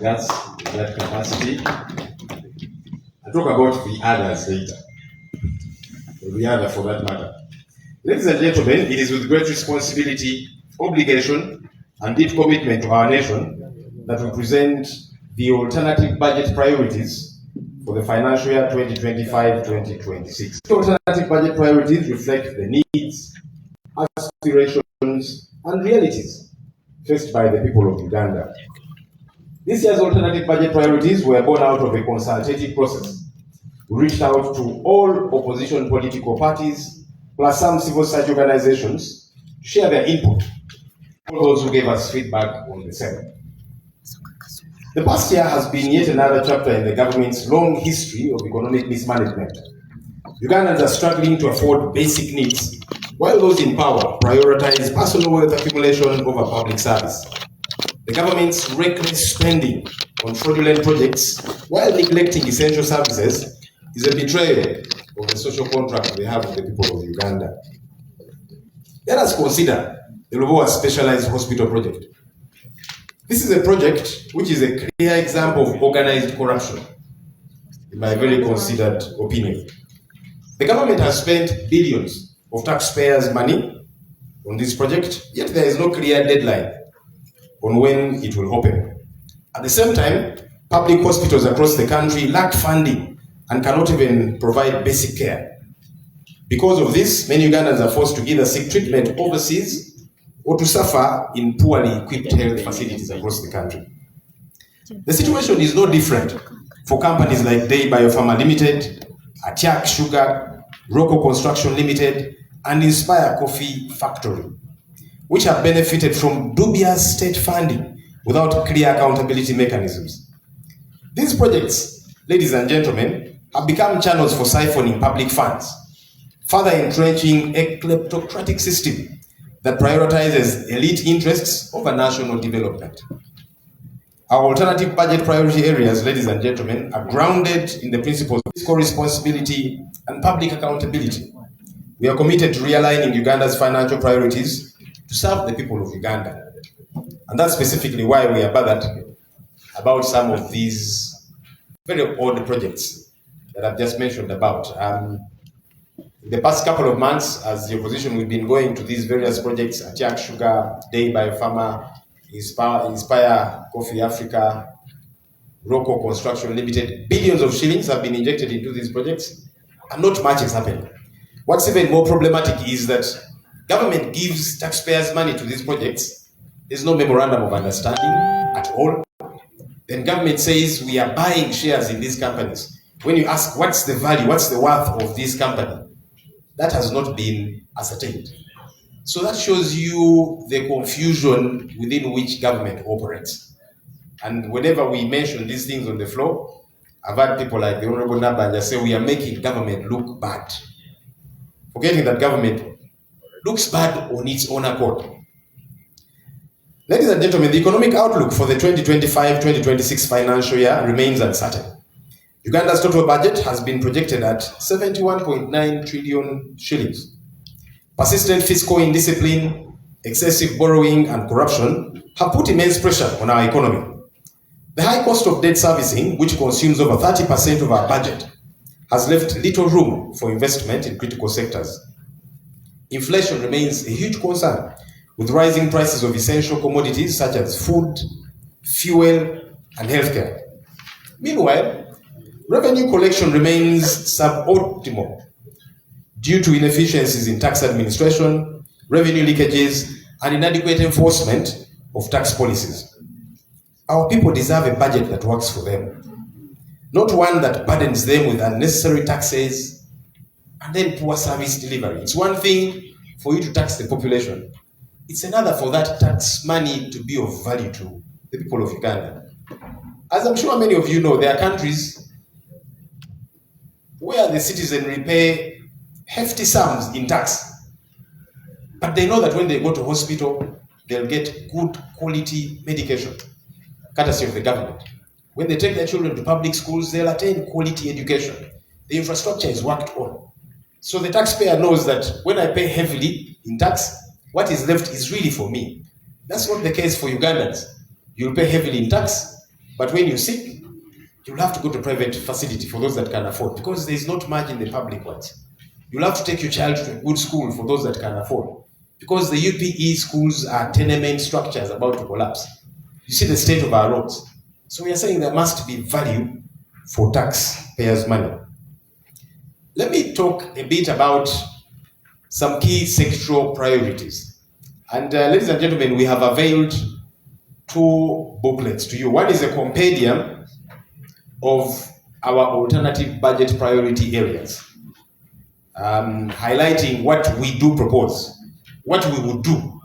That's that capacity. I'll talk about the others later. The other for that matter. Ladies and gentlemen, it is with great responsibility, obligation, and deep commitment to our nation that we present the alternative budget priorities for the financial year 2025-2026. The alternative budget priorities reflect the needs, aspirations, and realities faced by the people of Uganda. This year's alternative budget priorities were born out of a consultative process. We reached out to all opposition political parties, plus some civil society organizations, to share their input, all those who gave us feedback on the same. The past year has been yet another chapter in the government's long history of economic mismanagement. Ugandans are struggling to afford basic needs, while those in power prioritize personal wealth accumulation over public service. The government's reckless spending on fraudulent projects while neglecting essential services is a betrayal of the social contract we have with the people of Uganda. Let us consider the Lubowa Specialized Hospital project. This is a project which is a clear example of organized corruption, in my very considered opinion. The government has spent billions of taxpayers' money on this project, yet there is no clear deadline on when it will open. At the same time, public hospitals across the country lack funding and cannot even provide basic care. Because of this, many Ugandans are forced to either seek treatment overseas or to suffer in poorly equipped health facilities across the country. The situation is no different for companies like Day Biopharma Limited, Atiak Sugar, Rocco Construction Limited, and Inspire Coffee Factory, which have benefited from dubious state funding without clear accountability mechanisms. These projects, ladies and gentlemen, have become channels for siphoning public funds, further entrenching a kleptocratic system that prioritizes elite interests over national development. Our alternative budget priority areas, ladies and gentlemen, are grounded in the principles of fiscal responsibility and public accountability. We are committed to realigning Uganda's financial priorities to serve the people of Uganda. And that's specifically why we are bothered about some of these very odd projects that I've just mentioned about. In the past couple of months, as the opposition, we've been going to these various projects, Atiak Sugar, Day Biopharma, Inspire Coffee Africa, Rocco Construction Limited. Billions of shillings have been injected into these projects, and not much is happening. What's even more problematic is that government gives taxpayers money to these projects. There's no memorandum of understanding at all. Then government says we are buying shares in these companies. When you ask what's the value, what's the worth of this company, that has not been ascertained. So that shows you the confusion within which government operates. And whenever we mention these things on the floor, I've had people like the Honorable Nabanja say we are making government look bad, forgetting that government looks bad on its own accord. Ladies and gentlemen, the economic outlook for the 2025-2026 financial year remains uncertain. Uganda's total budget has been projected at 71.9 trillion shillings. Persistent fiscal indiscipline, excessive borrowing, and corruption have put immense pressure on our economy. The high cost of debt servicing, which consumes over 30% of our budget, has left little room for investment in critical sectors. Inflation remains a huge concern, with rising prices of essential commodities such as food, fuel, and healthcare. Meanwhile, revenue collection remains suboptimal due to inefficiencies in tax administration, revenue leakages, and inadequate enforcement of tax policies. Our people deserve a budget that works for them, not one that burdens them with unnecessary taxes and then poor service delivery. It's one thing for you to tax the population. It's another for that tax money to be of value to the people of Uganda. As I'm sure many of you know, there are countries where the citizenry pay hefty sums in tax, but they know that when they go to hospital, they'll get good quality medication, courtesy of the government. When they take their children to public schools, they'll attain quality education. The infrastructure is worked on. So the taxpayer knows that when I pay heavily in tax, what is left is really for me. That's not the case for Ugandans. You'll pay heavily in tax, But when you're sick, you'll have to go to a private facility for those that can afford, because there's not much in the public ones. You'll have to take your child to a good school for those that can afford, because the UPE schools are tenement structures about to collapse. You see the state of our roads. So we are saying there must be value for taxpayers' money. Let me talk a bit about some key sectoral priorities. And ladies and gentlemen, we have availed two booklets to you. One is a compendium of our alternative budget priority areas, highlighting what we do propose, what we would do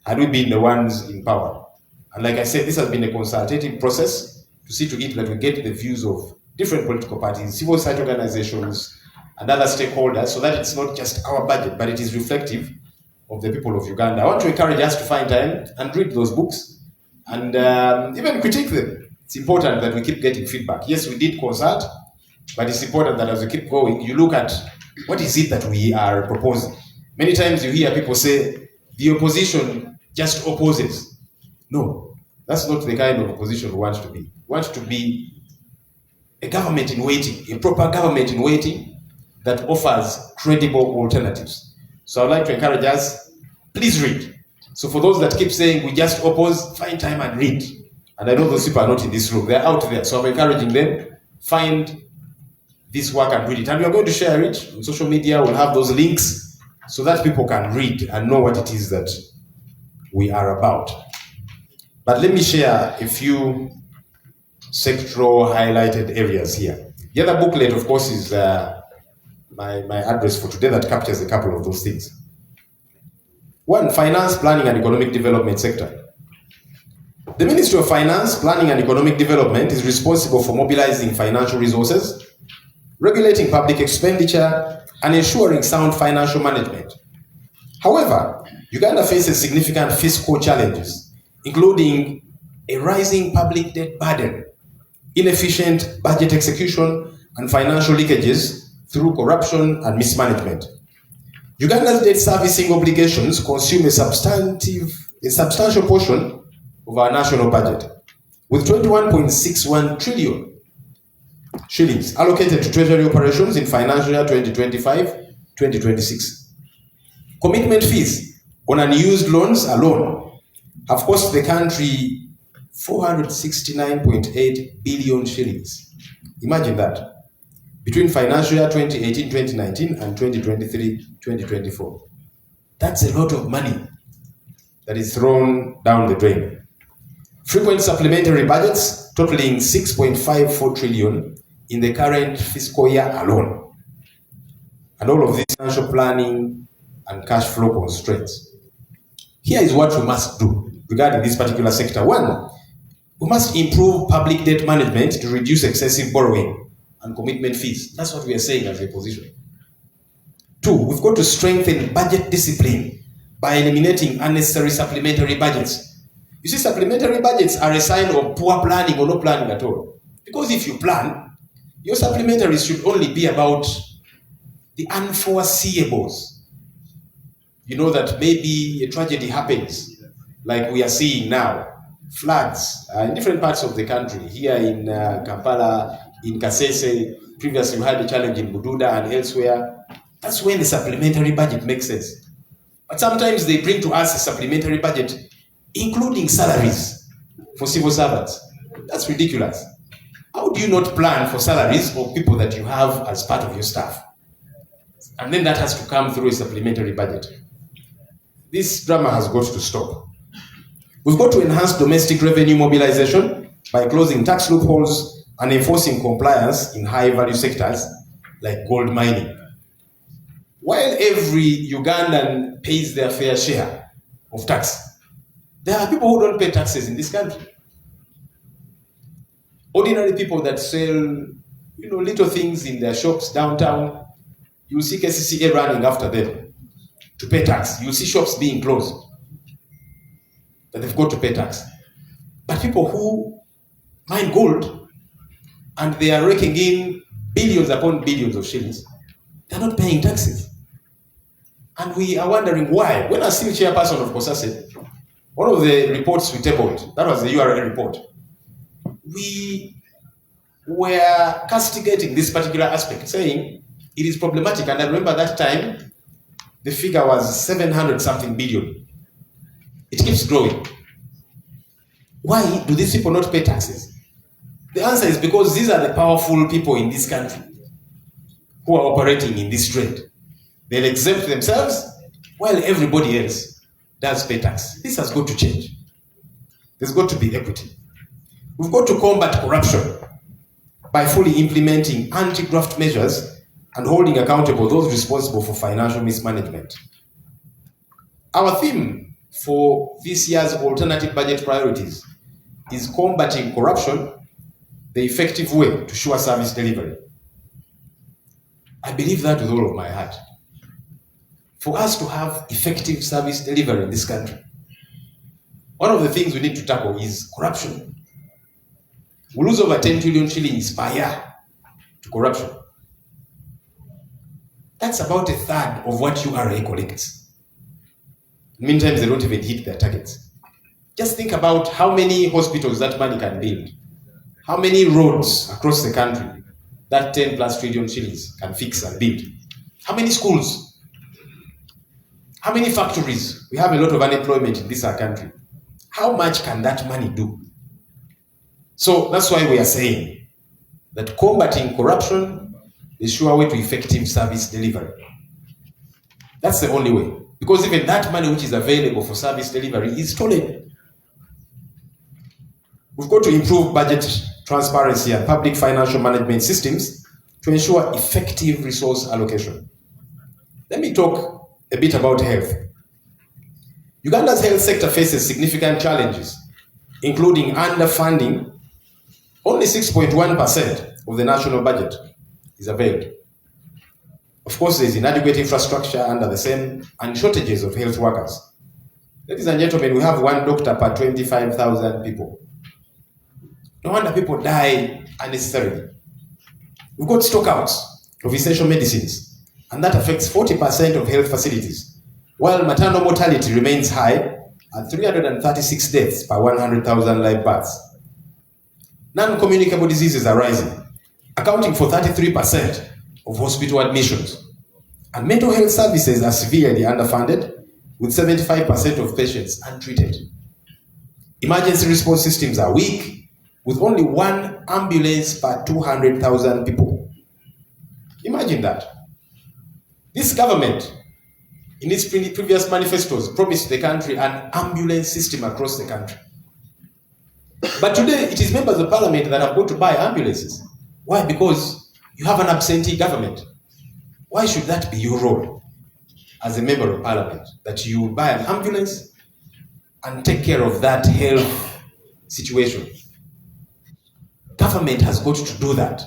had we been the ones in power. And like I said, this has been a consultative process to see to it that we get the views of different political parties, civil society organizations, and other stakeholders, so that it's not just our budget, but it is reflective of the people of Uganda. I want to encourage us to find time and read those books and even critique them. It's important that we keep getting feedback. Yes, we did consult, but it's important that as we keep going, you look at what is it that we are proposing. Many times you hear people say, the opposition just opposes. No, that's not the kind of opposition we want to be. We want to be a government in waiting, a proper government in waiting that offers credible alternatives. So I'd like to encourage us, please read. So for those that keep saying we just oppose, find time and read. And I know those people are not in this room, they're out there. So I'm encouraging them, find this work and read it. And we're going to share it on social media. We'll have those links so that people can read and know what it is that we are about. But let me share a few sectoral highlighted areas here. The other booklet, of course, is my address for today that captures a couple of those things. One, finance, planning and economic development sector. The Ministry of Finance, Planning and Economic Development is responsible for mobilizing financial resources, regulating public expenditure, and ensuring sound financial management. However, Uganda faces significant fiscal challenges, including a rising public debt burden, inefficient budget execution, and financial leakages through corruption and mismanagement. Uganda's debt servicing obligations consume a substantial portion of our national budget, with 21.61 trillion shillings allocated to treasury operations in financial year 2025-2026. Commitment fees on unused loans alone have cost the country 469.8 billion shillings. Imagine that. Between financial year 2018-2019 and 2023-2024. That's a lot of money that is thrown down the drain. Frequent supplementary budgets totaling 6.54 trillion in the current fiscal year alone. And all of this financial planning and cash flow constraints. Here is what we must do regarding this particular sector. One, we must improve public debt management to reduce excessive borrowing and commitment fees. That's what we are saying as the opposition. Two, we've got to strengthen budget discipline by eliminating unnecessary supplementary budgets. You see, supplementary budgets are a sign of poor planning or no planning at all. Because if you plan, your supplementaries should only be about the unforeseeables. You know that maybe a tragedy happens, like we are seeing now. Floods in different parts of the country. Here in Kampala, in Kasese, previously we had a challenge in Bududa and elsewhere. That's when the supplementary budget makes sense. But sometimes they bring to us a supplementary budget including salaries for civil servants. That's ridiculous. How do you not plan for salaries of people that you have as part of your staff? And then that has to come through a supplementary budget. This drama has got to stop. We've got to enhance domestic revenue mobilization by closing tax loopholes and enforcing compliance in high-value sectors like gold mining. While every Ugandan pays their fair share of tax, there are people who don't pay taxes in this country. Ordinary people that sell, little things in their shops downtown, you see KCCA running after them to pay tax. You see shops being closed, that they've got to pay tax. But people who mine gold and they are raking in billions upon billions of shillings, they're not paying taxes. And we are wondering why. When I was still chairperson of COSASE, one of the reports we tabled, that was the URL report, we were castigating this particular aspect, saying it is problematic. And I remember that time, the figure was 700 something billion. It keeps growing. Why do these people not pay taxes? The answer is because these are the powerful people in this country who are operating in this trade. They'll exempt themselves while everybody else does pay tax. This has got to change. There's got to be equity. We've got to combat corruption by fully implementing anti-graft measures and holding accountable those responsible for financial mismanagement. Our theme for this year's alternative budget priorities is combating corruption the effective way to ensure service delivery. I believe that with all of my heart. For us to have effective service delivery in this country, one of the things we need to tackle is corruption. We lose over 10 trillion shillings per year to corruption. That's about a third of what URA collects. Meantime, they don't even hit their targets. Just think about how many hospitals that money can build. How many roads across the country that 10 plus trillion shillings can fix and build. How many schools? How many factories? We have a lot of unemployment in this country. How much can that money do? So that's why we are saying that combating corruption is sure way to effective service delivery. That's the only way. Because even that money which is available for service delivery is stolen. We've got to improve budget transparency and public financial management systems to ensure effective resource allocation. Let me talk a bit about health. Uganda's health sector faces significant challenges, including underfunding. Only 6.1% of the national budget is availed. Of course, there is inadequate infrastructure under the same and shortages of health workers. Ladies and gentlemen, we have one doctor per 25,000 people. No wonder people die unnecessarily. We've got stockouts of essential medicines, and that affects 40% of health facilities, while maternal mortality remains high at 336 deaths per 100,000 live births. Non-communicable diseases are rising, accounting for 33% of hospital admissions. And mental health services are severely underfunded, with 75% of patients untreated. Emergency response systems are weak, with only one ambulance per 200,000 people. Imagine that. This government, in its previous manifestos, promised the country an ambulance system across the country. But today, it is members of parliament that have got to buy ambulances. Why? Because you have an absentee government. Why should that be your role as a member of parliament? That you buy an ambulance and take care of that health situation. Government has got to do that.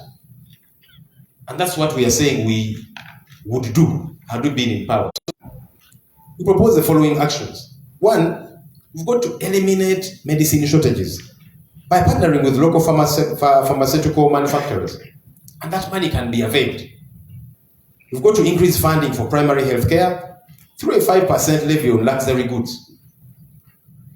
And that's what we are saying we would do had we been in power. We propose the following actions. One, we've got to eliminate medicine shortages by partnering with local pharmaceutical manufacturers. And that money can be availed. We've got to increase funding for primary health care through a 5% levy on luxury goods.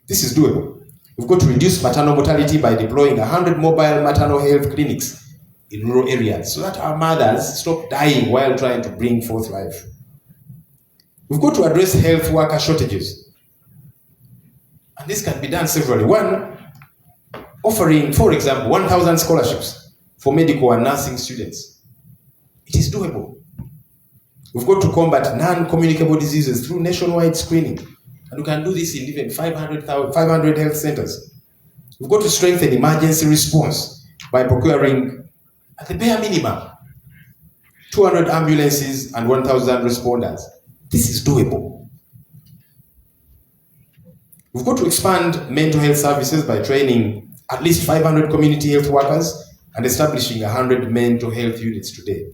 This is doable. We've got to reduce maternal mortality by deploying 100 mobile maternal health clinics in rural areas so that our mothers stop dying while trying to bring forth life. We've got to address health worker shortages. And this can be done severally. One, offering, for example, 1,000 scholarships for medical and nursing students. It is doable. We've got to combat non-communicable diseases through nationwide screening. And we can do this in even 500 health centers. We've got to strengthen emergency response by procuring, at the bare minimum, 200 ambulances and 1,000 responders. This is doable. We've got to expand mental health services by training at least 500 community health workers and establishing 100 mental health units today.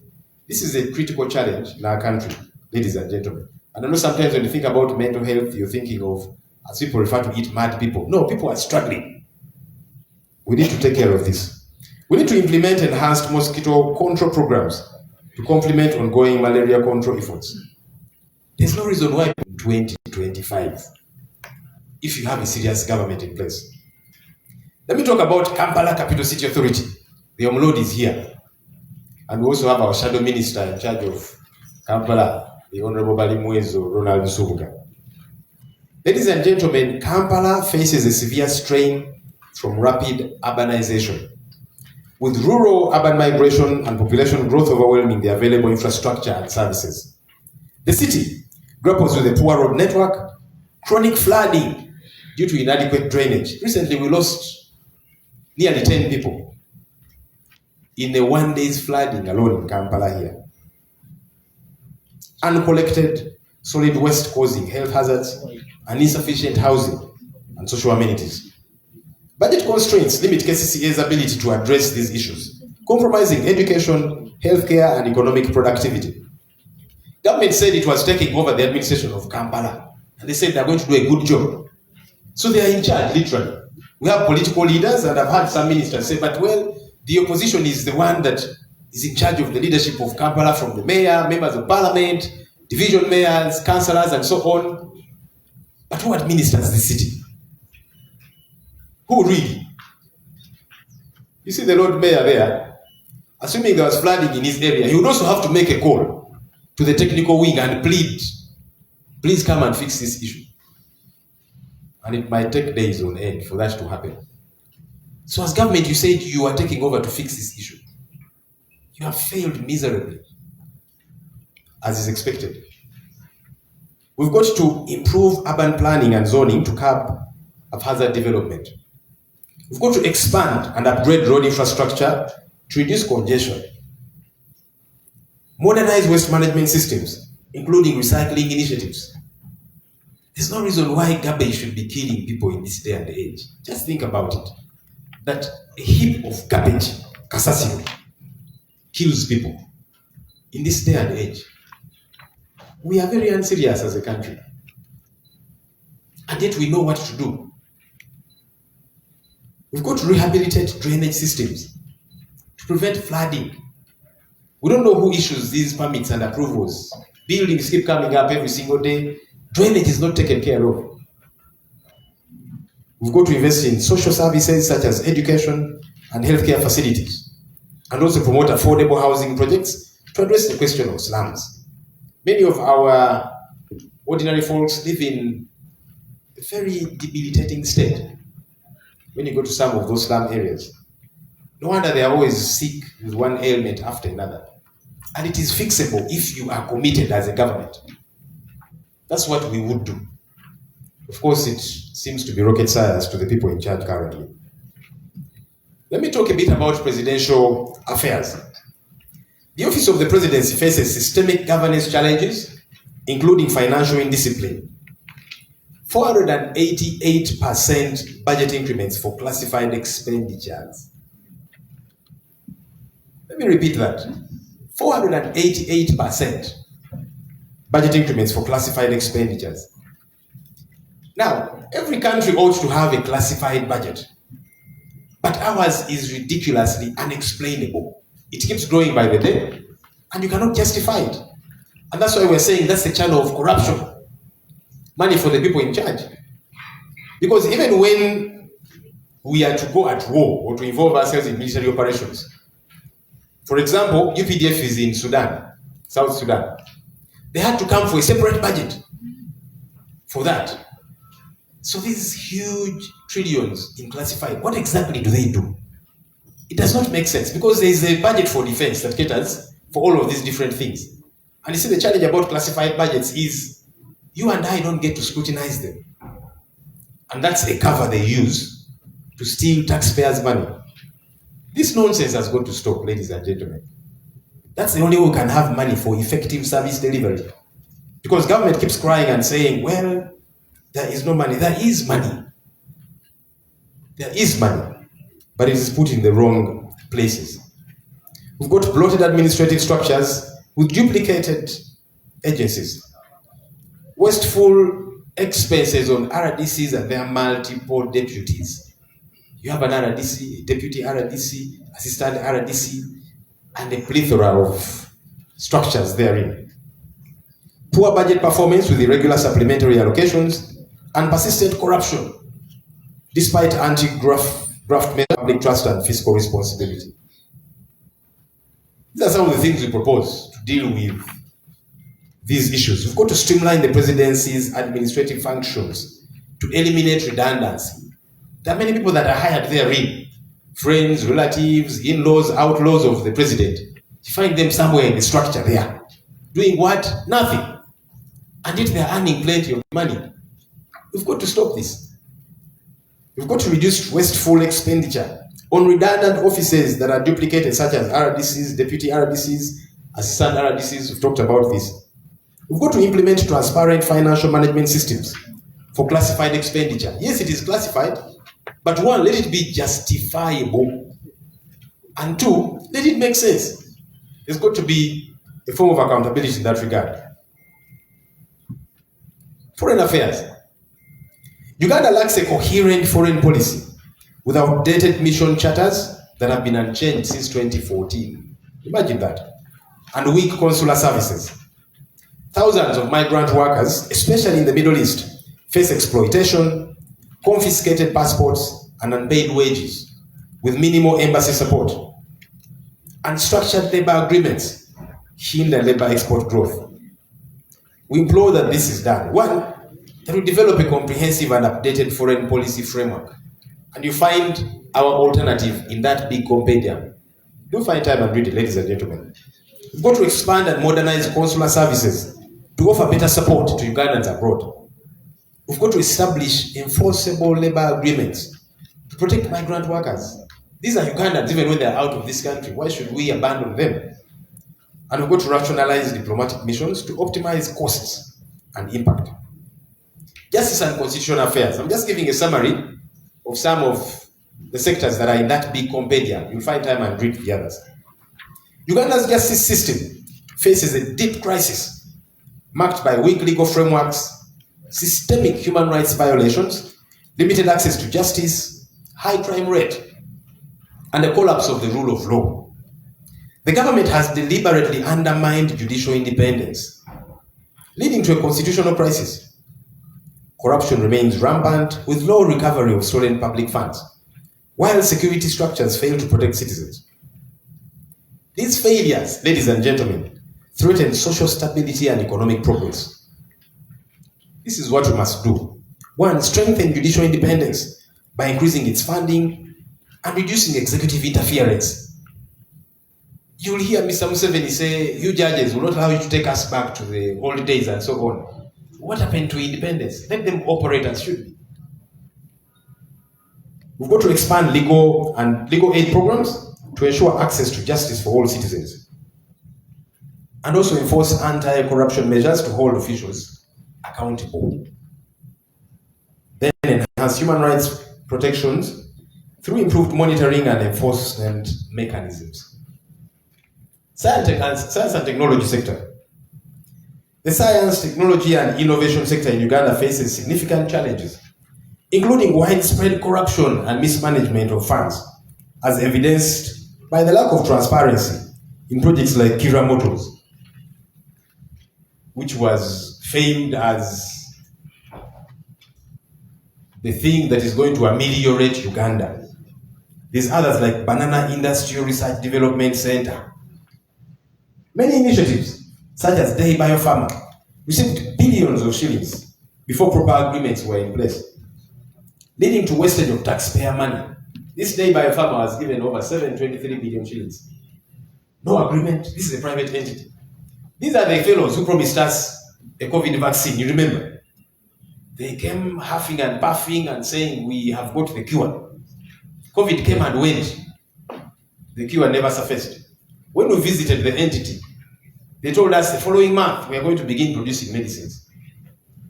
This is a critical challenge in our country, ladies and gentlemen. And I know sometimes when you think about mental health, you're thinking of, as people refer to it, mad people. No, people are struggling. We need to take care of this. We need to implement enhanced mosquito control programs to complement ongoing malaria control efforts. There's no reason why in 2025, if you have a serious government in place. Let me talk about Kampala Capital City Authority. The Omlord is here. And we also have our shadow minister in charge of Kampala, the Honorable Balimwezo Ronald Subuga. Ladies and gentlemen, Kampala faces a severe strain from rapid urbanization, with rural urban migration and population growth overwhelming the available infrastructure and services. The city grapples with a poor road network, chronic flooding due to inadequate drainage. Recently, we lost nearly 10 people in a 1 day's flooding alone in Kampala here. Uncollected solid waste causing health hazards and insufficient housing and social amenities. Budget constraints limit KCCA's ability to address these issues, compromising education, healthcare, and economic productivity. Government said it was taking over the administration of Kampala, and they said they're going to do a good job. So they are in charge, literally. We have political leaders, and I've had some ministers say, but well, the opposition is the one that is in charge of the leadership of Kampala, from the mayor, members of parliament, division mayors, councillors, and so on. But who administers the city? Who really? You see the Lord Mayor there, assuming there was flooding in his area, he would also have to make a call to the technical wing and plead, please come and fix this issue. And it might take days on end for that to happen. So as government, you said you are taking over to fix this issue. You have failed miserably, as is expected. We've got to improve urban planning and zoning to curb haphazard development. We've got to expand and upgrade road infrastructure to reduce congestion. Modernize waste management systems, including recycling initiatives. There's no reason why garbage should be killing people in this day and age. Just think about it. That a heap of garbage, kasasiro, kills people in this day and age. We are very unserious as a country. And yet we know what to do. We've got to rehabilitate drainage systems to prevent flooding. We don't know who issues these permits and approvals. Buildings keep coming up every single day. Drainage is not taken care of. We've got to invest in social services such as education and healthcare facilities, and also promote affordable housing projects to address the question of slums. Many of our ordinary folks live in a very debilitating state when you go to some of those slum areas. No wonder they are always sick with one ailment after another. And it is fixable if you are committed as a government. That's what we would do. Of course, it seems to be rocket science to the people in charge currently. Let me talk a bit about presidential affairs. The Office of the Presidency faces systemic governance challenges, including financial indiscipline. 488% budget increments for classified expenditures. Let me repeat that. 488% budget increments for classified expenditures. Now, every country ought to have a classified budget, but ours is ridiculously unexplainable. It keeps growing by the day, and you cannot justify it. And that's why we're saying that's the channel of corruption. Money for the people in charge. Because even when we are to go at war or to involve ourselves in military operations, for example, UPDF is in Sudan, South Sudan. They had to come for a separate budget for that. So these huge trillions in classified, what exactly do they do? It does not make sense, because there is a budget for defense that caters for all of these different things. And you see, the challenge about classified budgets is you and I don't get to scrutinize them. And that's a cover they use to steal taxpayers' money. This nonsense has got to stop, ladies and gentlemen. That's the only way we can have money for effective service delivery. Because government keeps crying and saying, well, there is no money. There is money. There is money. But it is put in the wrong places. We've got bloated administrative structures with duplicated agencies. Wasteful expenses on RDCs and their multiple deputies. You have an RDC, deputy RDC, assistant RDC, and a plethora of structures therein. Poor budget performance with irregular supplementary allocations and persistent corruption, despite anti-graft draft public trust and fiscal responsibility. These are some of the things we propose to deal with these issues. We've got to streamline the presidency's administrative functions to eliminate redundancy. There are many people that are hired therein, friends, relatives, in-laws, outlaws of the president. You find them somewhere in the structure there. Doing what? Nothing. And yet they're earning plenty of money. We've got to stop this. We've got to reduce wasteful expenditure on redundant offices that are duplicated, such as RDCs, deputy RDCs, assistant RDCs. We've talked about this. We've got to implement transparent financial management systems for classified expenditure. Yes, it is classified, but one, let it be justifiable. And two, let it make sense. There's got to be a form of accountability in that regard. Foreign affairs. Uganda lacks a coherent foreign policy with outdated mission charters that have been unchanged since 2014. Imagine that. And weak consular services. Thousands of migrant workers, especially in the Middle East, face exploitation, confiscated passports, and unpaid wages, with minimal embassy support. Unstructured labor agreements hinder labor export growth. We implore that this is done. One, that we develop a comprehensive and updated foreign policy framework. And you find our alternative in that big compendium. Do find time and read it, ladies and gentlemen. We've got to expand and modernize consular services to offer better support to Ugandans abroad. We've got to establish enforceable labor agreements to protect migrant workers. These are Ugandans even when they're out of this country. Why should we abandon them? And we've got to rationalize diplomatic missions to optimize costs and impact. Justice and constitutional affairs. I'm just giving a summary of some of the sectors that are in that big compendium. You'll find time and read the others. Uganda's justice system faces a deep crisis marked by weak legal frameworks, systemic human rights violations, limited access to justice, high crime rate, and the collapse of the rule of law. The government has deliberately undermined judicial independence, leading to a constitutional crisis. Corruption remains rampant with low recovery of stolen public funds, while security structures fail to protect citizens. These failures, ladies and gentlemen, threaten social stability and economic progress. This is what we must do. One, strengthen judicial independence by increasing its funding and reducing executive interference. You will hear Mr. Museveni say, you judges will not allow you to take us back to the old days and so on. What happened to independence? Let them operate as should be. We've got to expand legal aid programs to ensure access to justice for all citizens. And also enforce anti-corruption measures to hold officials accountable. Then enhance human rights protections through improved monitoring and enforcement mechanisms. Science and technology sector. The science, technology, and innovation sector in Uganda faces significant challenges, including widespread corruption and mismanagement of funds, as evidenced by the lack of transparency in projects like Kira Motors, which was famed as the thing that is going to ameliorate Uganda. There's others like Banana Industrial Research Development Center. Many initiatives, such as Day Biopharma, received billions of shillings before proper agreements were in place, leading to wastage of taxpayer money. This Day Biopharma was given over 723 billion shillings. No agreement. This is a private entity. These are the fellows who promised us a COVID vaccine. You remember? They came huffing and puffing and saying, we have got the cure. COVID came and went. The cure never surfaced. When we visited the entity, they told us the following month we are going to begin producing medicines.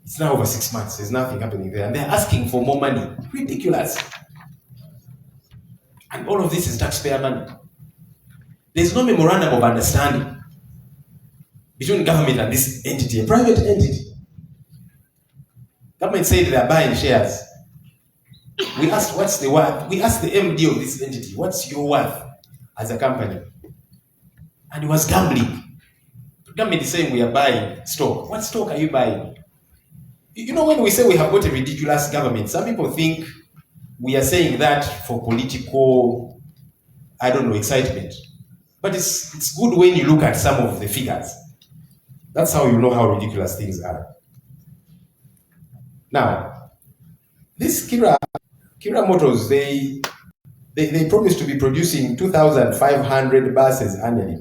It's now over 6 months. There's nothing happening there. And they're asking for more money. Ridiculous. And all of this is taxpayer money. There's no memorandum of understanding between government and this entity, a private entity. Government said they are buying shares. We asked, what's the worth? We asked the MD of this entity, what's your worth as a company? And he was gambling. The government is saying we are buying stock. What stock are you buying? You know, when we say we have got a ridiculous government, some people think we are saying that for political, I don't know, excitement. But it's good when you look at some of the figures. That's how you know how ridiculous things are. Now, this Kira Motors, they promised to be producing 2,500 buses annually.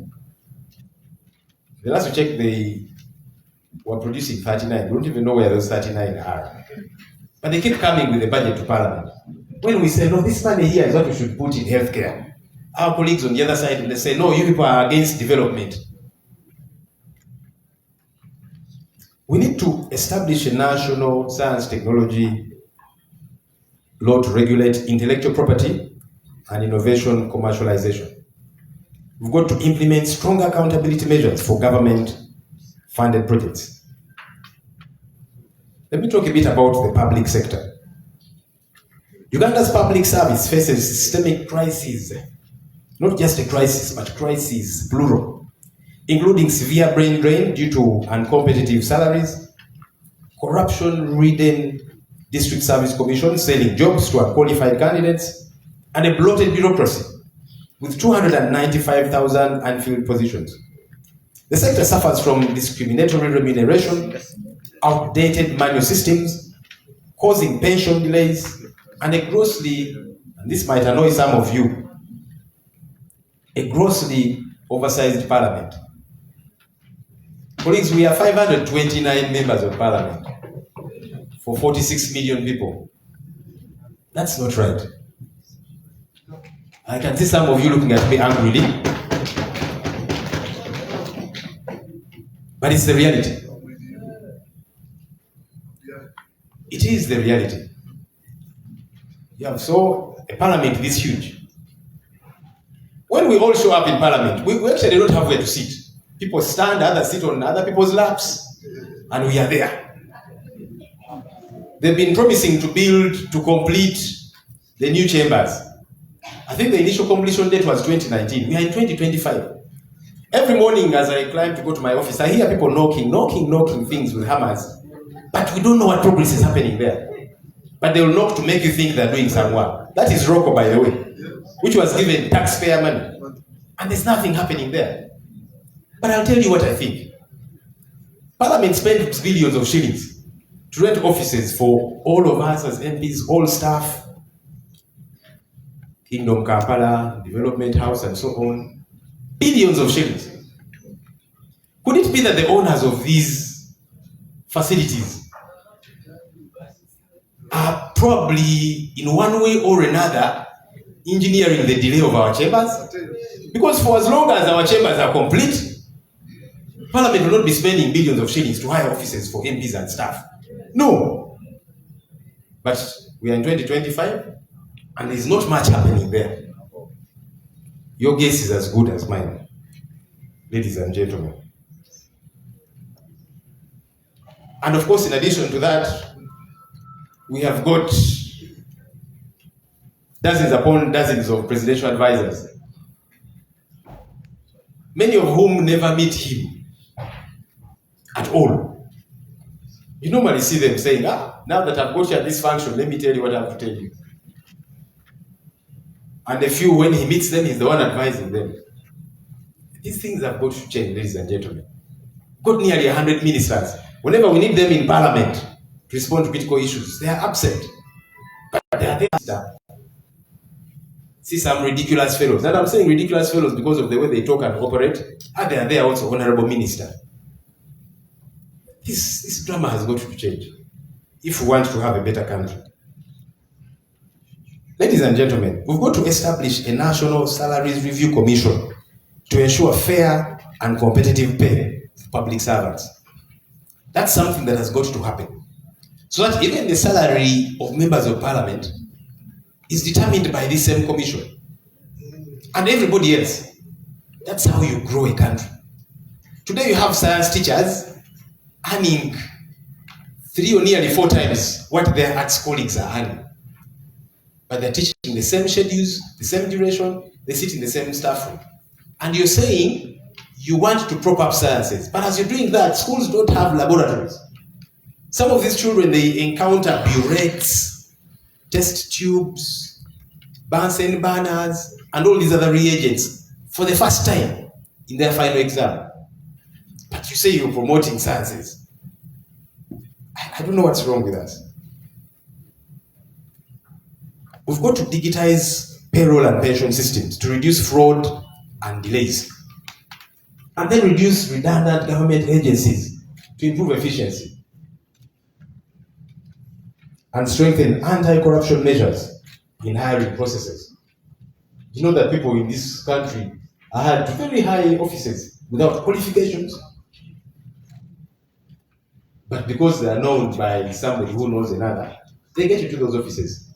The last we checked, they were producing 39. We don't even know where those 39 are. But they keep coming with a budget to Parliament. When we say, no, this money here is what we should put in healthcare, our colleagues on the other side, they say, no, you people are against development. We need to establish a national science technology law to regulate intellectual property and innovation commercialization. We've got to implement stronger accountability measures for government-funded projects. Let me talk a bit about the public sector. Uganda's public service faces systemic crises, not just a crisis, but crises, plural, including severe brain drain due to uncompetitive salaries, corruption-ridden district service commissions selling jobs to unqualified candidates, and a bloated bureaucracy with 295,000 unfilled positions. The sector suffers from discriminatory remuneration, outdated manual systems, causing pension delays, and a grossly, and this might annoy some of you, a grossly oversized parliament. Colleagues, we are 529 members of parliament for 46 million people. That's not right. I can see some of you looking at me angrily, but it's the reality. It is the reality. You have a parliament this huge. When we all show up in parliament, we actually don't have where to sit. People stand, others sit on other people's laps, and we are there. They've been promising to complete the new chambers. I think the initial completion date was 2019. We are in 2025. Every morning as I climb to go to my office, I hear people knocking things with hammers. But we don't know what progress is happening there. But they will knock to make you think they're doing some work. That is Rocco, by the way, which was given taxpayer money. And there's nothing happening there. But I'll tell you what I think. Parliament spends billions of shillings to rent offices for all of us as MPs, all staff, Kingdom Kampala, Development House, and so on. Billions of shillings. Could it be that the owners of these facilities are probably, in one way or another, engineering the delay of our chambers? Because for as long as our chambers are complete, Parliament will not be spending billions of shillings to hire offices for MPs and staff. No. But we are in 2025, and there's not much happening there. Your guess is as good as mine, ladies and gentlemen. And of course, in addition to that, we have got dozens upon dozens of presidential advisors, many of whom never meet him at all. You normally see them saying, now that I've got you at this function, let me tell you what I have to tell you. And a few, when he meets them, he's the one advising them. These things have got to change, ladies and gentlemen. Got nearly 100 ministers. Whenever we need them in parliament to respond to critical issues, they are absent. But they are there. See some ridiculous fellows. And I'm saying ridiculous fellows because of the way they talk and operate. And they are there also, honorable minister. This drama has got to change if we want to have a better country. Ladies and gentlemen, we've got to establish a National Salaries Review Commission to ensure fair and competitive pay for public servants. That's something that has got to happen. So that even the salary of members of parliament is determined by this same commission. And everybody else. That's how you grow a country. Today you have science teachers earning 3 or nearly 4 times what their arts colleagues are earning. But they're teaching the same schedules, the same duration, they sit in the same staff room. And you're saying you want to prop up sciences. But as you're doing that, schools don't have laboratories. Some of these children, they encounter burettes, test tubes, Bunsen burners, and all these other reagents for the first time in their final exam. But you say you're promoting sciences. I don't know what's wrong with us. We've got to digitize payroll and pension systems to reduce fraud and delays. And then reduce redundant government agencies to improve efficiency. And strengthen anti-corruption measures in hiring processes. You know that people in this country are hired to very high offices without qualifications. But because they are known by somebody who knows another, they get into those offices.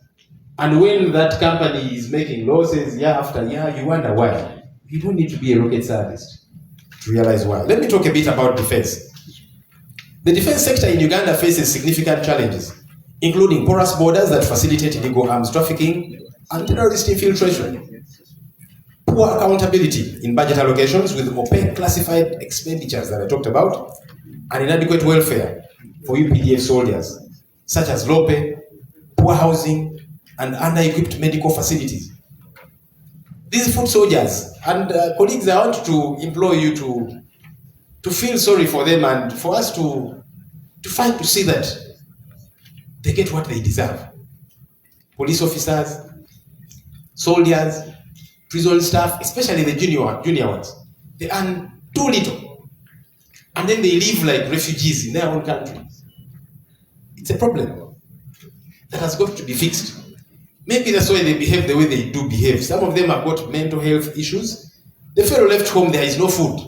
And when that company is making losses year after year, you wonder why. You don't need to be a rocket scientist to realize why. Let me talk a bit about defense. The defense sector in Uganda faces significant challenges, including porous borders that facilitate illegal arms trafficking and terrorist infiltration, poor accountability in budget allocations with opaque classified expenditures that I talked about, and inadequate welfare for UPDF soldiers, such as low pay, poor housing, and under-equipped medical facilities. These foot soldiers and colleagues, I want to implore you to feel sorry for them and for us to fight to see that they get what they deserve. Police officers, soldiers, prison staff, especially the junior ones, they earn too little. And then they live like refugees in their own country. It's a problem that has got to be fixed. Maybe that's why they behave the way they do behave. Some of them have got mental health issues. The fellow left home, there is no food.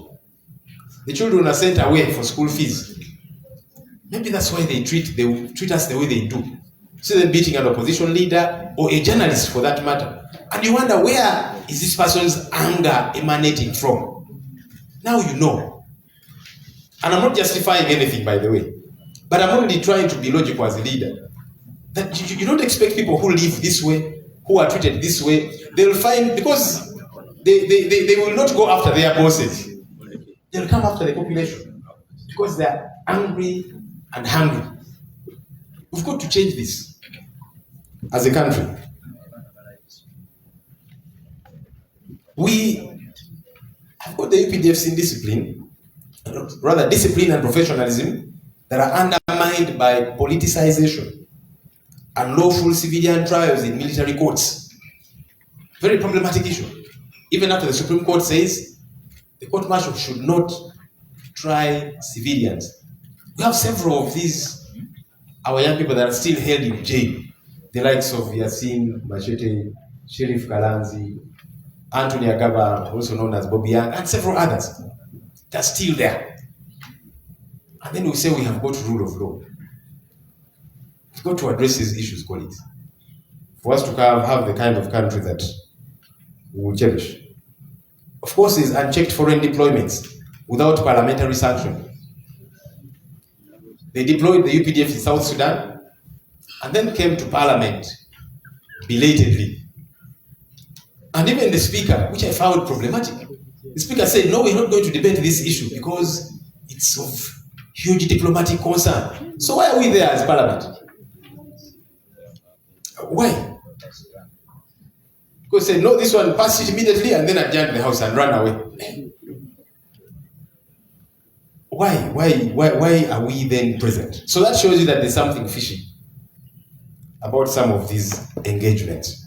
The children are sent away for school fees. Maybe that's why they treat us the way they do. See them beating an opposition leader or a journalist for that matter. And you wonder, where is this person's anger emanating from? Now you know. And I'm not justifying anything, by the way. But I'm only trying to be logical as a leader. That you don't expect people who live this way, who are treated this way, they'll find, because they will not go after their bosses. They'll come after the population because they're angry and hungry. We've got to change this as a country. We have got the UPDFs in discipline, rather discipline and professionalism, that are undermined by politicization and lawful civilian trials in military courts. Very problematic issue. Even after the Supreme Court says the court martial should not try civilians. We have several of these, our young people that are still held in jail. The likes of Yasin Machete, Sheriff Kalanzi, Anthony Agaba, also known as Bobi, and several others. They're still there. And then we say we have got rule of law. We've got to address these issues, colleagues, for us to have the kind of country that we will cherish. Of course, there's unchecked foreign deployments without parliamentary sanction. They deployed the UPDF in South Sudan and then came to parliament belatedly. And even the speaker, which I found problematic, the speaker said, no, we're not going to debate this issue because it's of huge diplomatic concern. So why are we there as parliament? Why? Because say, no, this one, pass it immediately and then adjourn the house and run away. Why are we then present? So that shows you that there's something fishy about some of these engagements.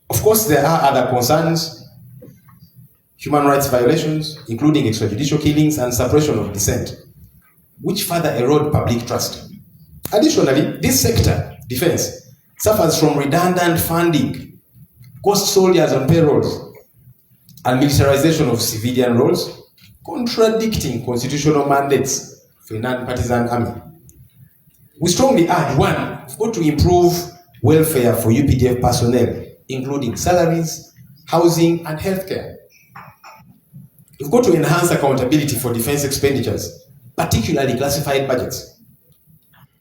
Of course, there are other concerns, human rights violations, including extrajudicial killings and suppression of dissent, which further erode public trust. Additionally, this sector, defense, suffers from redundant funding, cost soldiers on payrolls, and militarization of civilian roles, contradicting constitutional mandates for a non-partisan army. We strongly urge, one, we've got to improve welfare for UPDF personnel, including salaries, housing, and healthcare. We've got to enhance accountability for defense expenditures, particularly classified budgets.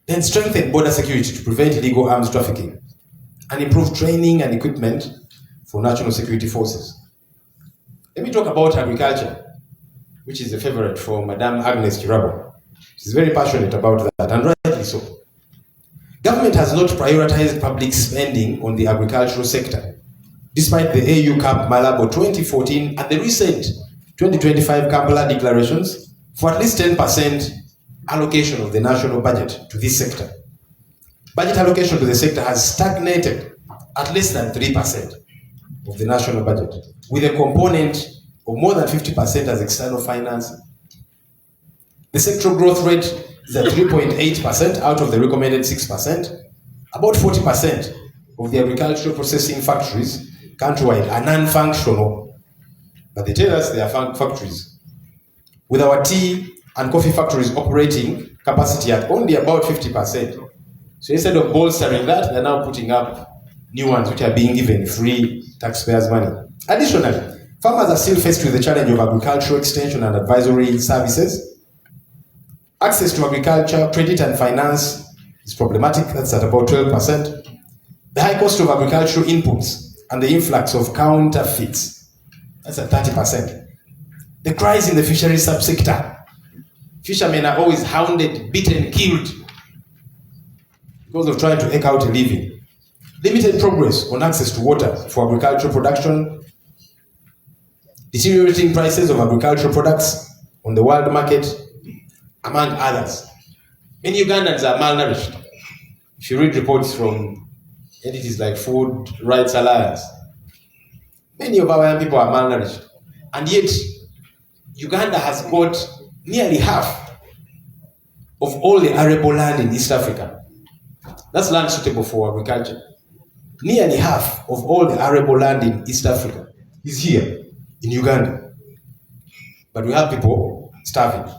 Then strengthen border security to prevent illegal arms trafficking, and improve training and equipment for national security forces. Let me talk about agriculture, which is a favorite for Madame Agnes Chirabo. She's very passionate about that, and rightly so. Government has not prioritized public spending on the agricultural sector, despite the AU Cap Malabo 2014 and the recent 2025 Kampala declarations for at least 10% allocation of the national budget to this sector. Budget allocation to the sector has stagnated at less than 3% of the national budget, with a component of more than 50% as external finance. The sectoral growth rate is at 3.8% out of the recommended 6%. About 40% of the agricultural processing factories countrywide are non-functional, but they tell us they are factories. With our tea and coffee factories operating capacity at only about 50%. So instead of bolstering that, they're now putting up new ones which are being given free taxpayers' money. Additionally, farmers are still faced with the challenge of agricultural extension and advisory services. Access to agriculture, credit and finance is problematic, that's at about 12%. The high cost of agricultural inputs and the influx of counterfeits, that's at 30%. The cries in the fisheries subsector. Fishermen are always hounded, beaten, killed because of trying to eke out a living. Limited progress on access to water for agricultural production. Deteriorating prices of agricultural products on the world market, among others. Many Ugandans are malnourished. If you read reports from entities like Food Rights Alliance, many of our young people are malnourished. And yet, Uganda has got nearly half of all the arable land in East Africa. That's land suitable for agriculture. Nearly half of all the arable land in East Africa is here in Uganda. But we have people starving.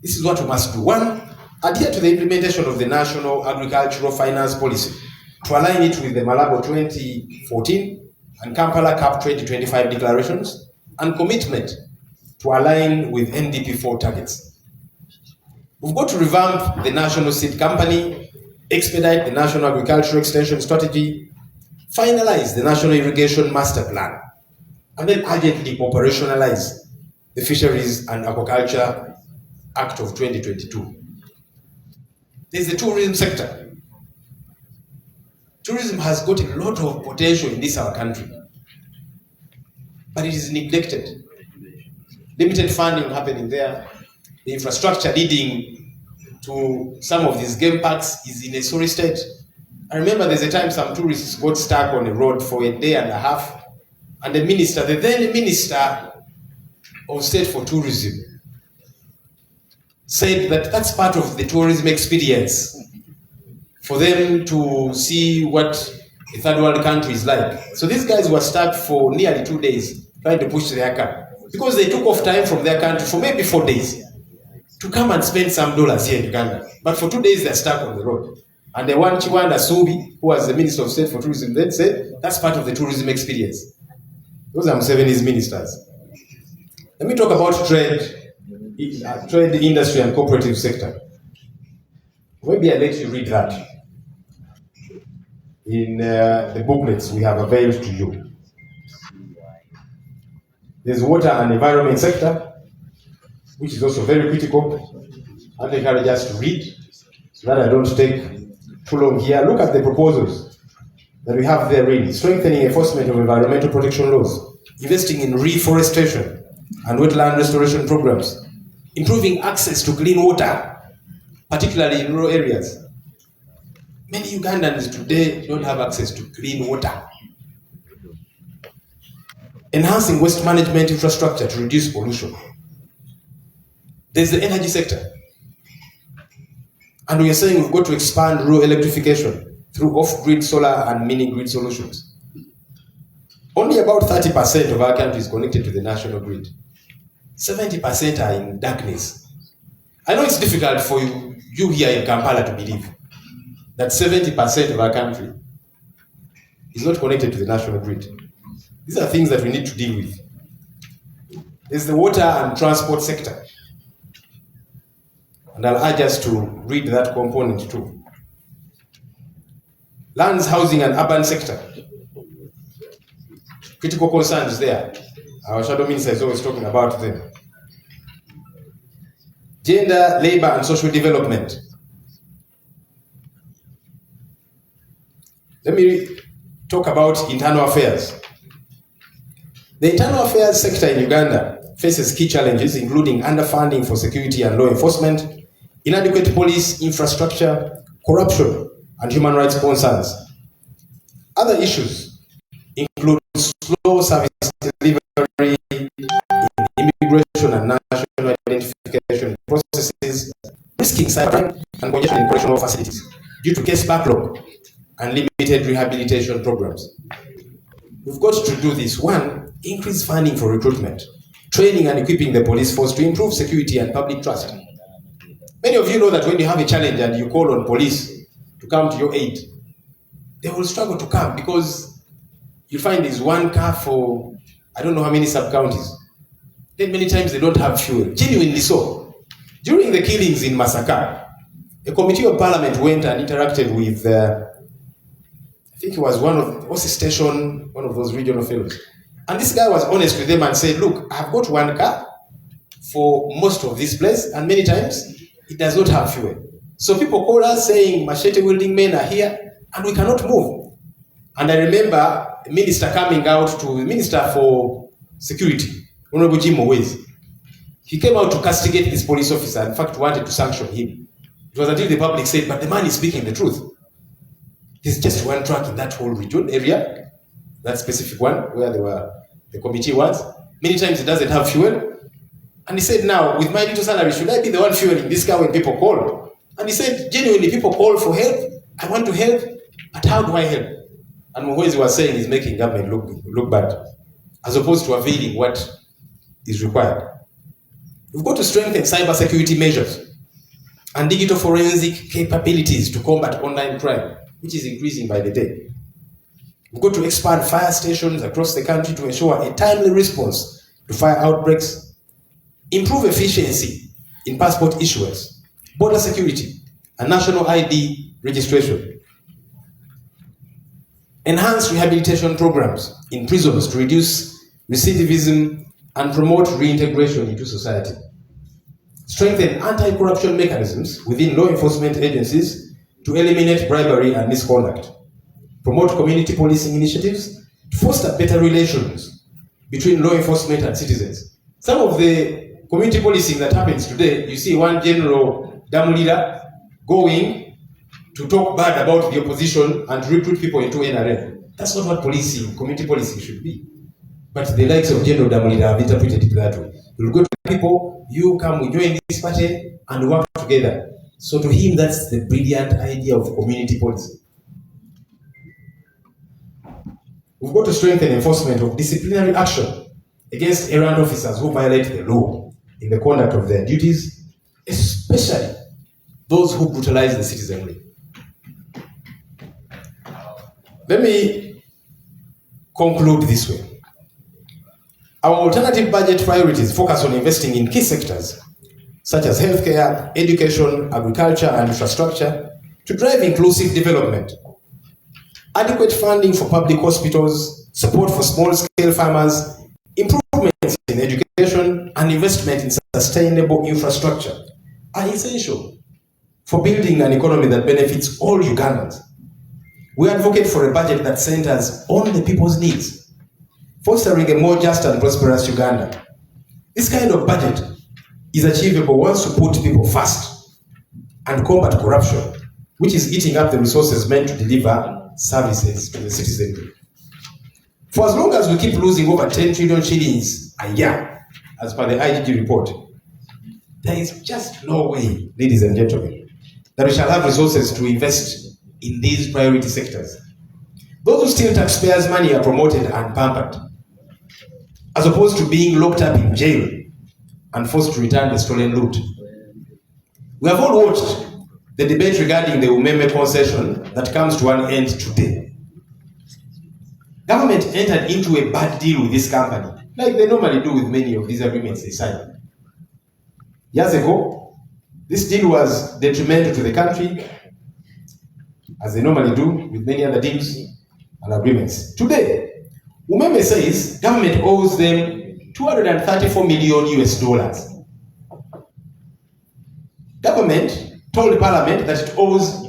This is what we must do. One, adhere to the implementation of the National Agricultural Finance Policy to align it with the Malabo 2014 and Kampala CAP 2025 declarations, and commitment to align with NDP4 targets. We've got to revamp the National Seed Company, expedite the National Agricultural Extension Strategy, finalize the National Irrigation Master Plan, and then urgently operationalize the Fisheries and Aquaculture Act of 2022. There's the tourism sector. Tourism has got a lot of potential in this our country, but it is neglected. Limited funding happening there. The infrastructure leading to some of these game parks is in a sorry state. I remember there's a time some tourists got stuck on a road for a day and a half, and the then Minister of State for Tourism, said that that's part of the tourism experience, for them to see what a third world country is like. So these guys were stuck for nearly 2 days trying to push their car, because they took off time from their country for maybe 4 days to come and spend some dollars here in Uganda. But for 2 days they're stuck on the road. And the one Chiwanda Subi, who was the Minister of State for Tourism, then said that's part of the tourism experience. Those are Museveni's ministers. Let me talk about trade, industry and cooperative sector. Maybe I'll let you read that in the booklets we have availed to you. There's water and environment sector, which is also very critical. I'd encourage us to read so that I don't take too long here. Look at the proposals that we have therein: strengthening enforcement of environmental protection laws, investing in reforestation and wetland restoration programs, improving access to clean water, particularly in rural areas. Many Ugandans today don't have access to clean water. Enhancing waste management infrastructure to reduce pollution. There's the energy sector. And we are saying we've got to expand rural electrification through off-grid solar and mini-grid solutions. Only about 30% of our country is connected to the national grid. 70% are in darkness. I know it's difficult for you here in Kampala to believe that 70% of our country is not connected to the national grid. These are things that we need to deal with. There's the water and transport sector. And I'll urge us to read that component too. Lands, housing and urban sector. Critical concerns there. Our shadow minister is always talking about them. Gender, labor and social development. Let me talk about internal affairs. The internal affairs sector in Uganda faces key challenges, including underfunding for security and law enforcement, inadequate police infrastructure, corruption, and human rights concerns. Other issues include slow service delivery in immigration and national identification processes, risking cybercrime and congestion in correctional facilities due to case backlog and limited rehabilitation programs. We've got to do this. One, increase funding for recruitment, training and equipping the police force to improve security and public trust. Many of you know that when you have a challenge and you call on police to come to your aid, they will struggle to come because you find there's one car for I don't know how many sub-counties. Then many times they don't have fuel. Genuinely so. During the killings in Masaka, a committee of parliament went and interacted with I think it was one of those regional fellows. And this guy was honest with them and said, look, I've got one car for most of this place, and many times it does not have fuel. So people call us saying machete wielding men are here and we cannot move. And I remember the minister coming out to the Minister for Security, Honorable Jim Muwonge. He came out to castigate this police officer, in fact wanted to sanction him. It was until the public said, but the man is speaking the truth. There's just one truck in that whole region area, that specific one where the committee was. Many times it doesn't have fuel. And he said, now, with my little salary, should I be the one fueling this car when people call? And he said, genuinely, people call for help. I want to help, but how do I help? And Muwonge was saying he's making government look bad, as opposed to availing what is required. We've got to strengthen cybersecurity measures and digital forensic capabilities to combat online crime, which is increasing by the day. We've got to expand fire stations across the country to ensure a timely response to fire outbreaks, improve efficiency in passport issuance, border security, and national ID registration. Enhance rehabilitation programs in prisons to reduce recidivism and promote reintegration into society. Strengthen anti-corruption mechanisms within law enforcement agencies to eliminate bribery and misconduct. Promote community policing initiatives to foster better relations between law enforcement and citizens. Some of the community policing that happens today, you see one general dam leader going to talk bad about the opposition and to recruit people into NRM. That's not what policing, community policing should be. But the likes of General Dam leader have interpreted it that way. You'll go to people, you come, we join this party, and work together. So to him, that's the brilliant idea of community policing. We've got to strengthen enforcement of disciplinary action against errant officers who violate the law in the conduct of their duties, especially those who brutalize the citizenry. Let me conclude this way. Our alternative budget priorities focus on investing in key sectors such as healthcare, education, agriculture, and infrastructure to drive inclusive development. Adequate funding for public hospitals, support for small-scale farmers, improvements in education, and investment in sustainable infrastructure are essential for building an economy that benefits all Ugandans. We advocate for a budget that centers on the people's needs, fostering a more just and prosperous Uganda. This kind of budget is achievable once you put people first and combat corruption, which is eating up the resources meant to deliver services to the citizenry. For as long as we keep losing over 10 trillion shillings a year, as per the IGG report, there is just no way, ladies and gentlemen, that we shall have resources to invest in these priority sectors. Those who steal taxpayers' money are promoted and pampered, as opposed to being locked up in jail and forced to return the stolen loot. We have all watched the debate regarding the Umeme concession that comes to an end today. Government entered into a bad deal with this company, like they normally do with many of these agreements they sign. Years ago, this deal was detrimental to the country, as they normally do with many other deals and agreements. Today, Umeme says government owes them $234 million US. Government told Parliament that it owes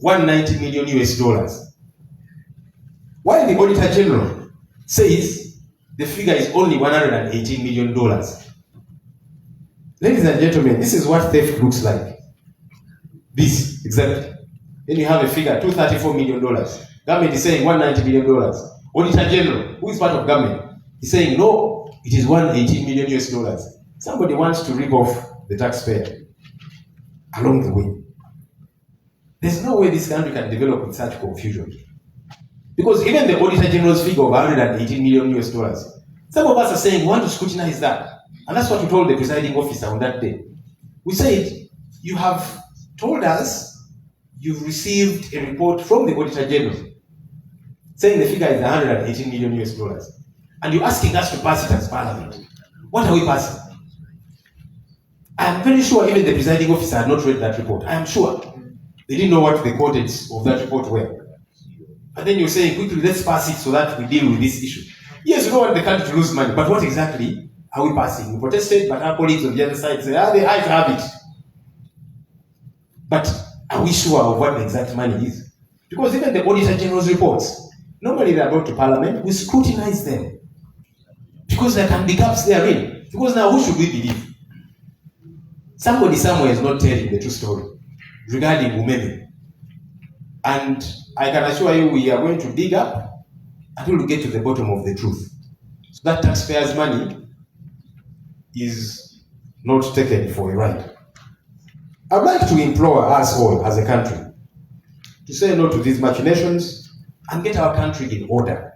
$190 million US. While the Auditor General says the figure is only $118 million. Ladies and gentlemen, this is what theft looks like. This, exactly. Then you have a figure, $234 million. Government is saying $190 million. Auditor General, who is part of government, is saying no, it is $118 million US. Somebody wants to rip off the taxpayer along the way. There's no way this country can develop with such confusion. Because even the Auditor General's figure of $118 million US, some of us are saying we want to scrutinize that. And that's what we told the presiding officer on that day. We said, you have told us you've received a report from the Auditor General saying the figure is $118 million US. And you're asking us to pass it as Parliament. What are we passing? I am very sure even the presiding officer had not read that report. I am sure. They didn't know what the contents of that report were. And then you're saying, quickly, let's pass it so that we deal with this issue. Yes, we don't want the country to lose money, but what exactly are we passing? We protested, but our colleagues on the other side say, the eyes have it. But are we sure of what the exact money is? Because even the Auditor General's reports, normally they are brought to Parliament, we scrutinize them. Because there can be gaps therein. Because now who should we believe? Somebody somewhere is not telling the true story regarding Muwonge. And I can assure you we are going to dig up until we get to the bottom of the truth. So that taxpayers' money is not taken for a ride. I'd like to implore us all as a country to say no to these machinations and get our country in order.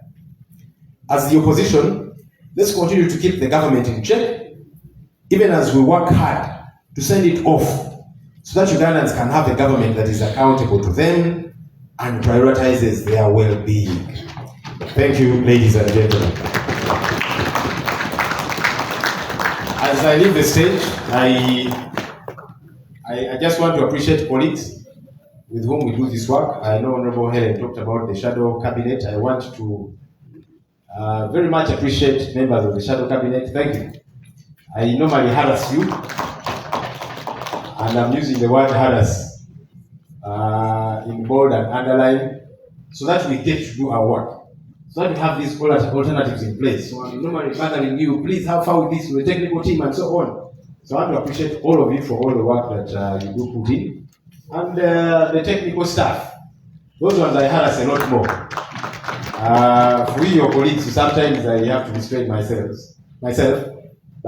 As the opposition, let's continue to keep the government in check, even as we work hard to send it off so that Ugandans can have a government that is accountable to them and prioritizes their well-being. Thank you, ladies and gentlemen. As I leave the stage, I just want to appreciate colleagues with whom we do this work. I know Honorable Helen talked about the shadow cabinet. I want to very much appreciate members of the shadow cabinet. Thank you. I normally harass you, and I'm using the word harass in bold and underline so that we get to do our work. So that we have these alternatives in place. So I'm normally bothering you, please have fun with this with the technical team and so on. So I want to appreciate all of you for all the work that you do put in. And the technical staff. Those ones I harass a lot more. For you, your colleagues, sometimes I have to restrain myself. But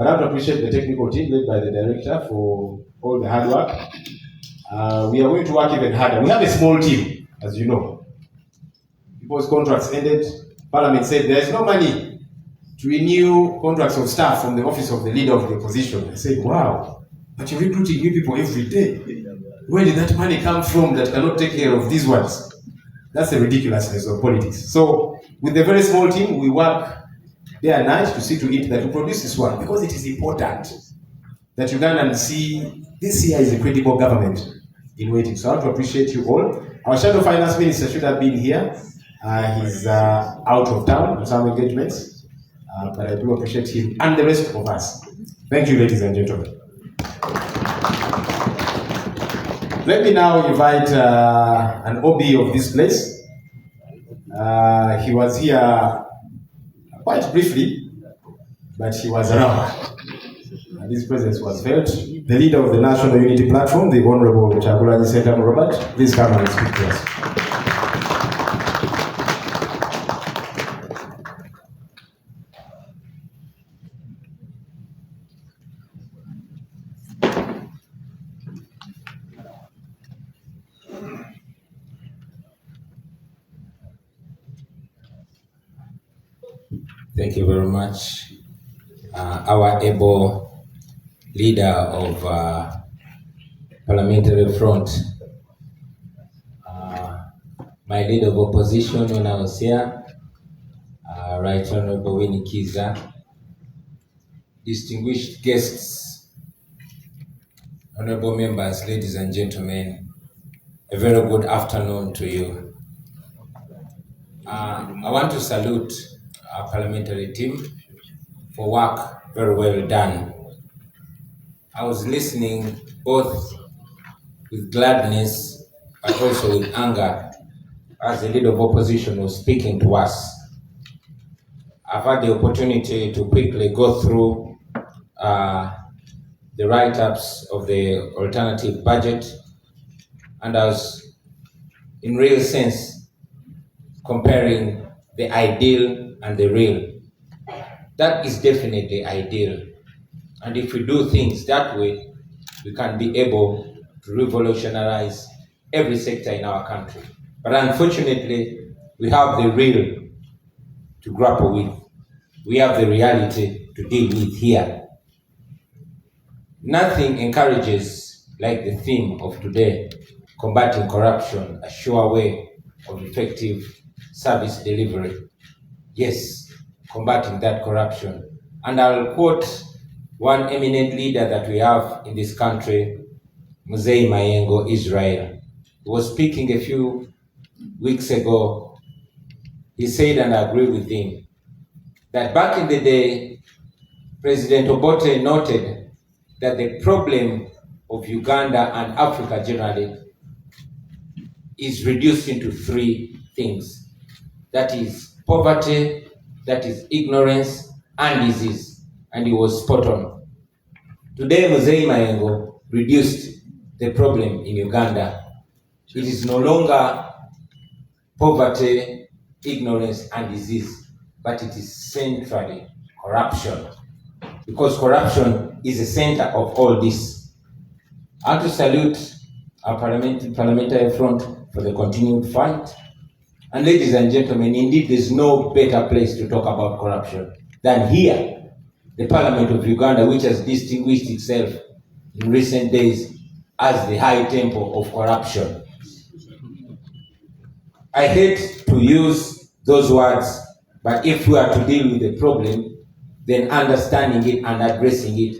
I want to appreciate the technical team led by the director for all the hard work. We are going to work even harder. We have a small team, as you know. People's contracts ended. Parliament said there is no money to renew contracts of staff from the office of the leader of the opposition. I said, wow, but you're recruiting new people every day. Where did that money come from that cannot take care of these ones? That's the ridiculousness of politics. So, with a very small team, we work day and night to see to it that we produce this work because it is important that Ugandans see this here is a credible government in waiting. So I want to appreciate you all. Our shadow finance minister should have been here. He's out of town on some engagements, but I do appreciate him and the rest of us. Thank you, ladies and gentlemen. Let me now invite an OB of this place. He was here quite briefly, but he was around. And his presence was felt. The leader of the National Unity Platform, the Honorable Chagulanyi Sentamu Robert, please come and speak to us. Thank you very much. Our able leader of Parliamentary Front, my leader of opposition when I was here, Right Honorable Winnie Kiza, distinguished guests, honorable members, ladies and gentlemen, a very good afternoon to you. I want to salute our parliamentary team for work very well done. I was listening both with gladness but also with anger as the leader of opposition, was speaking to us, I've had the opportunity to quickly go through the write-ups of the alternative budget, and I was, in real sense, comparing the ideal and the real. That is definitely ideal. And if we do things that way, we can be able to revolutionize every sector in our country. But unfortunately, we have the real to grapple with. We have the reality to deal with here. Nothing encourages like the theme of today, combating corruption, a sure way of effective service delivery. Yes, combating that corruption. And I'll quote one eminent leader that we have in this country, Muwonge, Israel. He was speaking a few weeks ago. He said, and I agree with him, that back in the day, President Obote noted that the problem of Uganda and Africa generally is reduced into three things. That is poverty, that is ignorance, and disease. And he was spot on. Today, Muwonge reduced the problem in Uganda. It is no longer poverty, ignorance, and disease, but it is centrally corruption. Because corruption is the center of all this. I want to salute our parliamentary front for the continued fight. And ladies and gentlemen, indeed, there's no better place to talk about corruption than here, the Parliament of Uganda, which has distinguished itself in recent days as the high temple of corruption. I hate to use those words, but if we are to deal with the problem, then understanding it and addressing it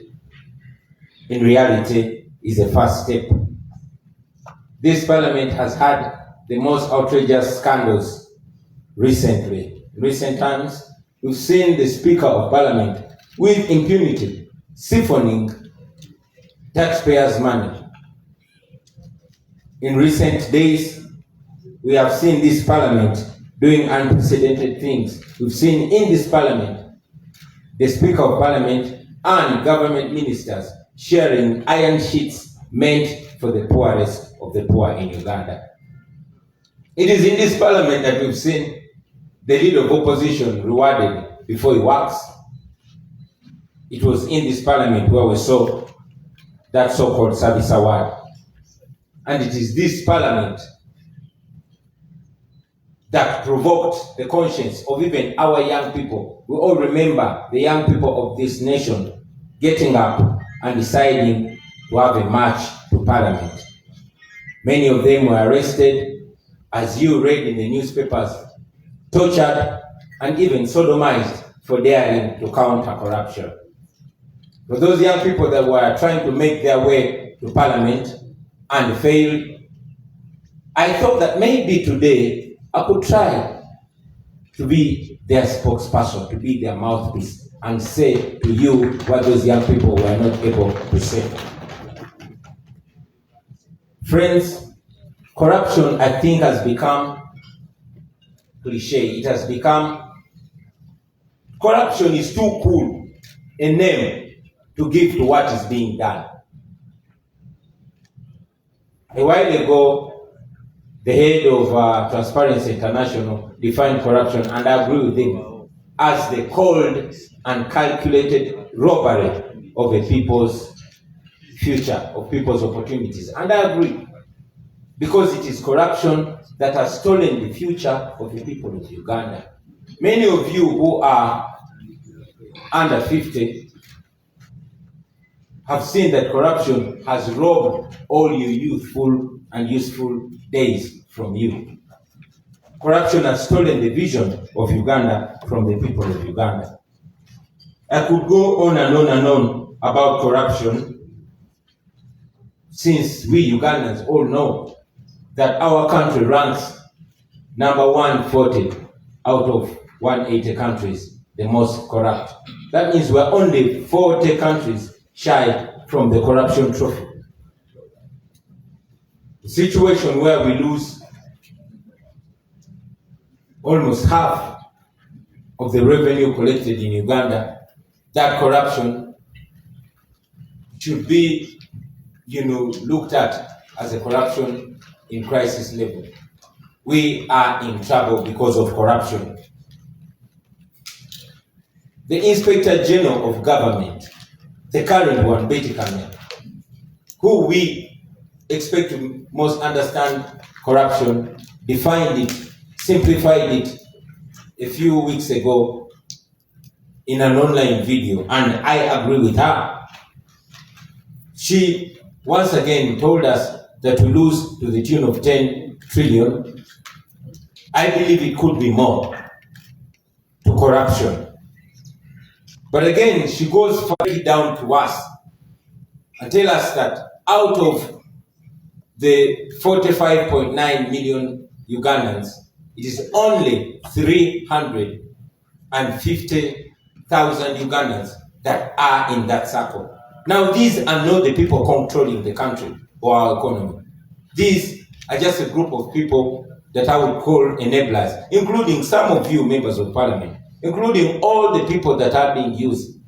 in reality is the first step. This parliament has had the most outrageous scandals recently. In recent times, we've seen the Speaker of Parliament with impunity siphoning taxpayers' money. In recent days, we have seen this parliament doing unprecedented things. We've seen in this parliament the Speaker of Parliament and government ministers sharing iron sheets meant for the poorest of the poor in Uganda. It is in this parliament that we've seen the leader of opposition rewarded before he works. It was in this parliament where we saw that so-called service award. And it is this parliament that provoked the conscience of even our young people. We all remember the young people of this nation getting up and deciding to have a march to parliament. Many of them were arrested, as you read in the newspapers, tortured, and even sodomized for daring to counter corruption. For those young people that were trying to make their way to parliament and failed, I thought that maybe today I could try to be their spokesperson, to be their mouthpiece, and say to you what those young people were not able to say. Friends, corruption, I think, has become cliche. It has become, corruption is too cool a name to give to what is being done. A while ago, the head of Transparency International defined corruption, and I agree with him, as the cold and calculated robbery of a people's future, of people's opportunities. And I agree, because it is corruption that has stolen the future of the people of Uganda. Many of you who are under 50 have seen that corruption has robbed all your youthful and useful days from you. Corruption has stolen the vision of Uganda from the people of Uganda. I could go on and on and on about corruption, since we Ugandans all know that our country ranks number 140 out of 180 countries, the most corrupt. That means we're only 40 countries shy from the corruption trophy. A situation where we lose almost half of the revenue collected in Uganda, that corruption should be, looked at as a corruption in crisis level. We are in trouble because of corruption. The Inspector General of Government, the current one, Betty Kamel, who we expect to most understand corruption, defined it, simplified it a few weeks ago in an online video, and I agree with her. She once again told us that we lose to the tune of 10 trillion. I believe it could be more to corruption. But again, she goes further down to us and tell us that out of the 45.9 million Ugandans, it is only 350,000 Ugandans that are in that circle. Now, these are not the people controlling the country or our economy. These are just a group of people that I would call enablers, including some of you members of parliament, including all the people that are being used.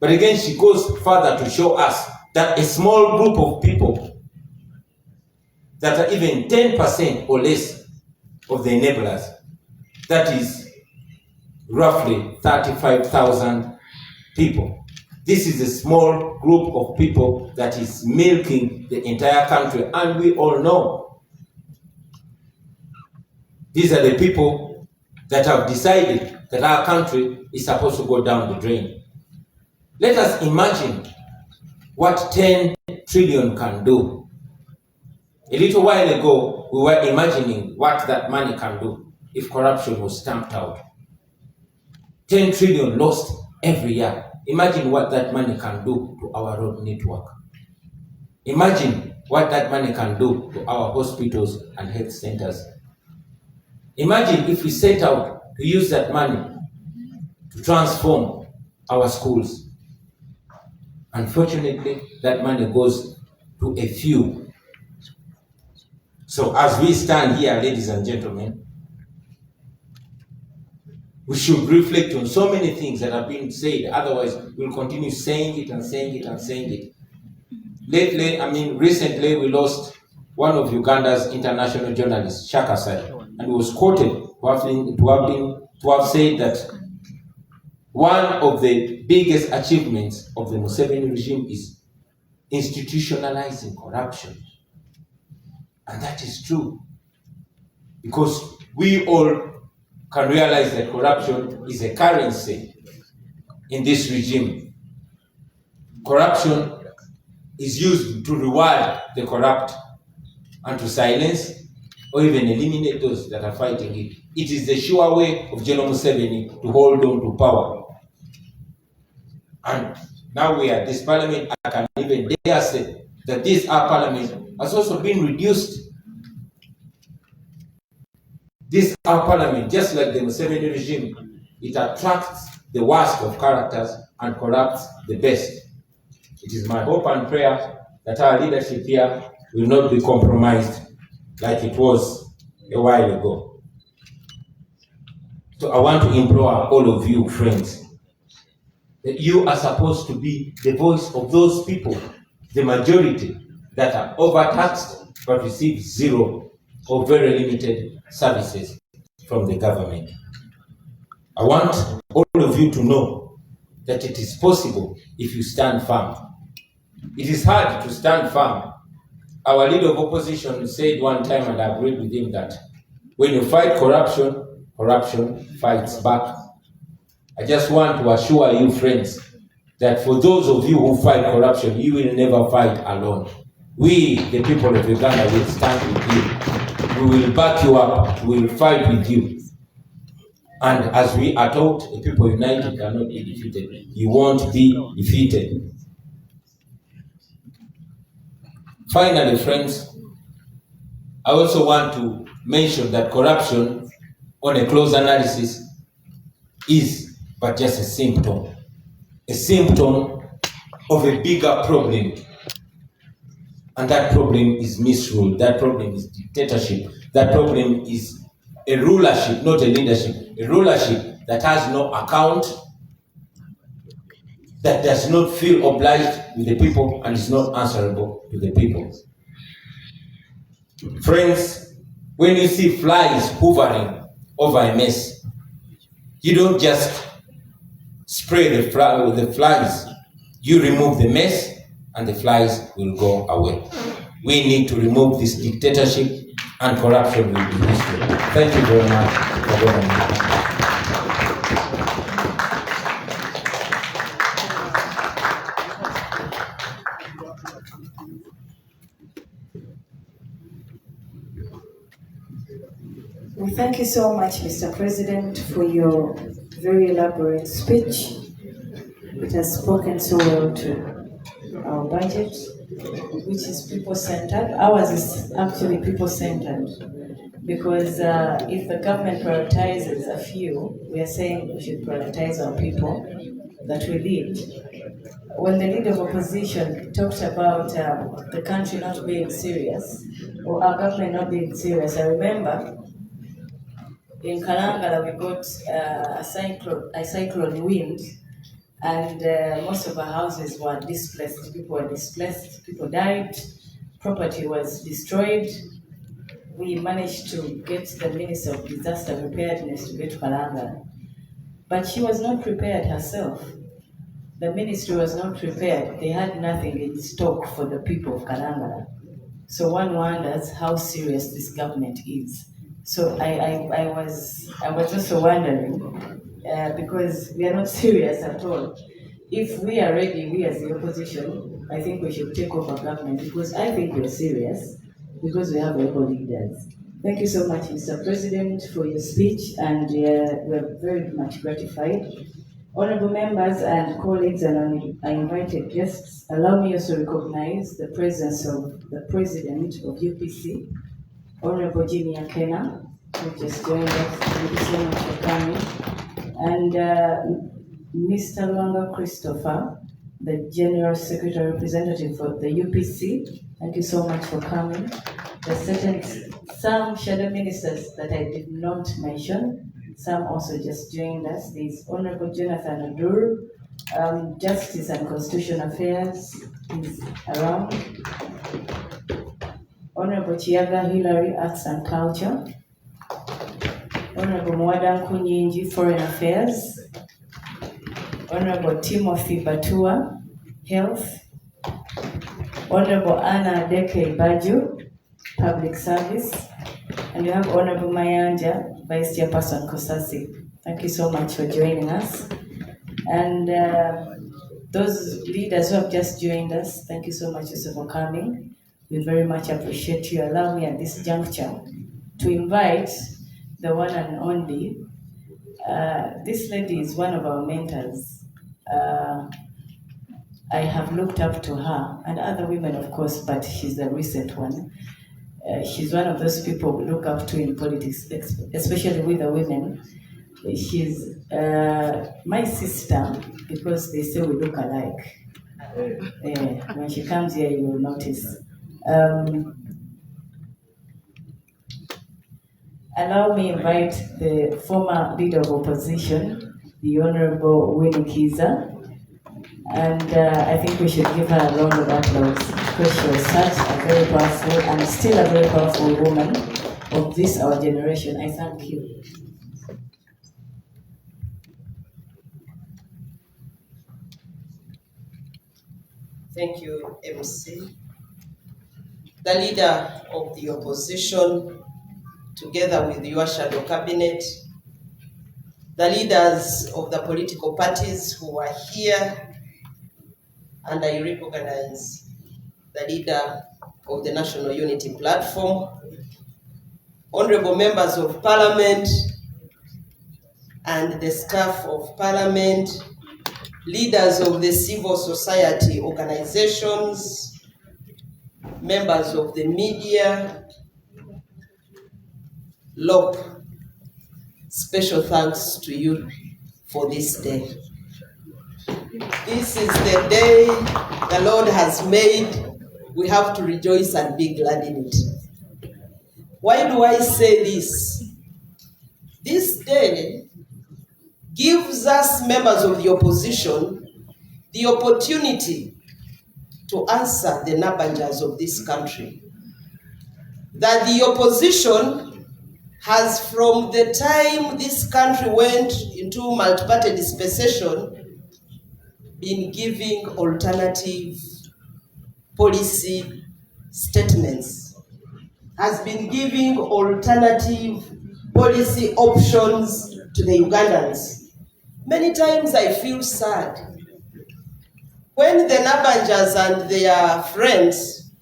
But again, she goes further to show us that a small group of people that are even 10% or less of the enablers, that is roughly 35,000 people. This is a small group of people that is milking the entire country, and we all know these are the people that have decided that our country is supposed to go down the drain. Let us imagine what 10 trillion can do. A little while ago, we were imagining what that money can do if corruption was stamped out. 10 trillion lost every year. Imagine what that money can do to our road network. Imagine what that money can do to our hospitals and health centers. Imagine if we set out to use that money to transform our schools. Unfortunately, that money goes to a few. So as we stand here, ladies and gentlemen, we should reflect on so many things that have been said. Otherwise, we'll continue saying it and saying it and saying it. Recently we lost one of Uganda's international journalists, Shaka Sari, and he was quoted to have said that one of the biggest achievements of the Museveni regime is institutionalizing corruption. And that is true, because we all can realize that corruption is a currency in this regime. Corruption is used to reward the corrupt and to silence or even eliminate those that are fighting it. It is the sure way of General Museveni to hold on to power. And now we are this parliament, I can even dare say that this our parliament has also been reduced. This our parliament, just like the Museveni regime, it attracts the worst of characters and corrupts the best. It is my hope and prayer that our leadership here will not be compromised like it was a while ago. So I want to implore all of you, friends, that you are supposed to be the voice of those people, the majority, that are overtaxed but receive zero or very limited services from the government. I want all of you to know that it is possible if you stand firm. It is hard to stand firm. Our leader of opposition said one time, and I agreed with him, that when you fight corruption, corruption fights back. I just want to assure you, friends, that for those of you who fight corruption, you will never fight alone. We, the people of Uganda, will stand with you. We will back you up. We will fight with you. And as we are taught, the people united cannot be defeated. You won't be defeated. Finally, friends, I also want to mention that corruption, on a close analysis, is but just a symptom of a bigger problem. And that problem is misrule. That problem is dictatorship. That problem is a rulership, not a leadership, a rulership that has no account, that does not feel obliged with the people and is not answerable to the people. Friends, when you see flies hovering over a mess, you don't just spray the flies. You remove the mess and the flies will go away. We need to remove this dictatorship and corruption will be history. Thank you very much for having me. Well, thank you so much, Mr. President, for your very elaborate speech. It has spoken so well to our budget, which is people-centered. Ours is actually people-centered because if the government prioritizes a few, we are saying we should prioritize our people that we lead. When the leader of opposition talked about the country not being serious, or our government not being serious, I remember in Kalangala we got a cyclone wind, and most of our houses were displaced. People were displaced, people died, property was destroyed. We managed to get the Minister of Disaster Preparedness to get to Kalangala. But she was not prepared herself. The ministry was not prepared. They had nothing in stock for the people of Kalangala. So one wonders how serious this government is. So I was also wondering, because we are not serious at all. If we are ready, we as the opposition, I think we should take over government, because I think we're serious, because we have able leaders. Thank you so much, Mr. President, for your speech, and we're very much gratified. Honorable members and colleagues and invited guests, allow me also to recognize the presence of the President of UPC, Honorable Jimmy Akena, who just joined us. Thank you so much for coming. And Mr. Lwanga Christopher, the General Secretary Representative for the UPC. Thank you so much for coming. There's some shadow ministers that I did not mention. Some also just joined us. There's Honorable Jonathan Adur, Justice and Constitutional Affairs is around. Honorable Chiaga Hillary, Arts and Culture. Honorable Mwadan Kunyinji, Foreign Affairs. Honorable Timothy Batua, Health. Honorable Anna Deke Baju, Public Service. And we have Honorable Mayanja, Vice Chairperson Kosasi. Thank you so much for joining us. And those leaders who have just joined us, thank you so much also for coming. We very much appreciate you. Allow me at this juncture to invite the one and only. This lady is one of our mentors. I have looked up to her, and other women, of course, but she's a recent one. She's one of those people we look up to in politics, especially with the women. She's my sister, because they say we look alike. When she comes here, you will notice. Allow me invite the former leader of opposition, the Honorable Winnie Kiza, and I think we should give her a round of applause because she was such a very powerful and still a very powerful woman of this our generation. I thank you. Thank you, MC. The leader of the opposition, together with your shadow cabinet, the leaders of the political parties who are here, and I recognize the leader of the National Unity Platform, honorable members of Parliament, and the staff of Parliament, leaders of the civil society organizations, members of the media, LOP, special thanks to you for this day. This is the day the Lord has made. We have to rejoice and be glad in it. Why do I say this? this day gives us members of the opposition the opportunity to answer the Nabanjas of this country. That the opposition has, from the time this country went into multi-party dispensation, been giving alternative policy statements, has been giving alternative policy options to the Ugandans. Many times I feel sad when the Nabanjas and their friends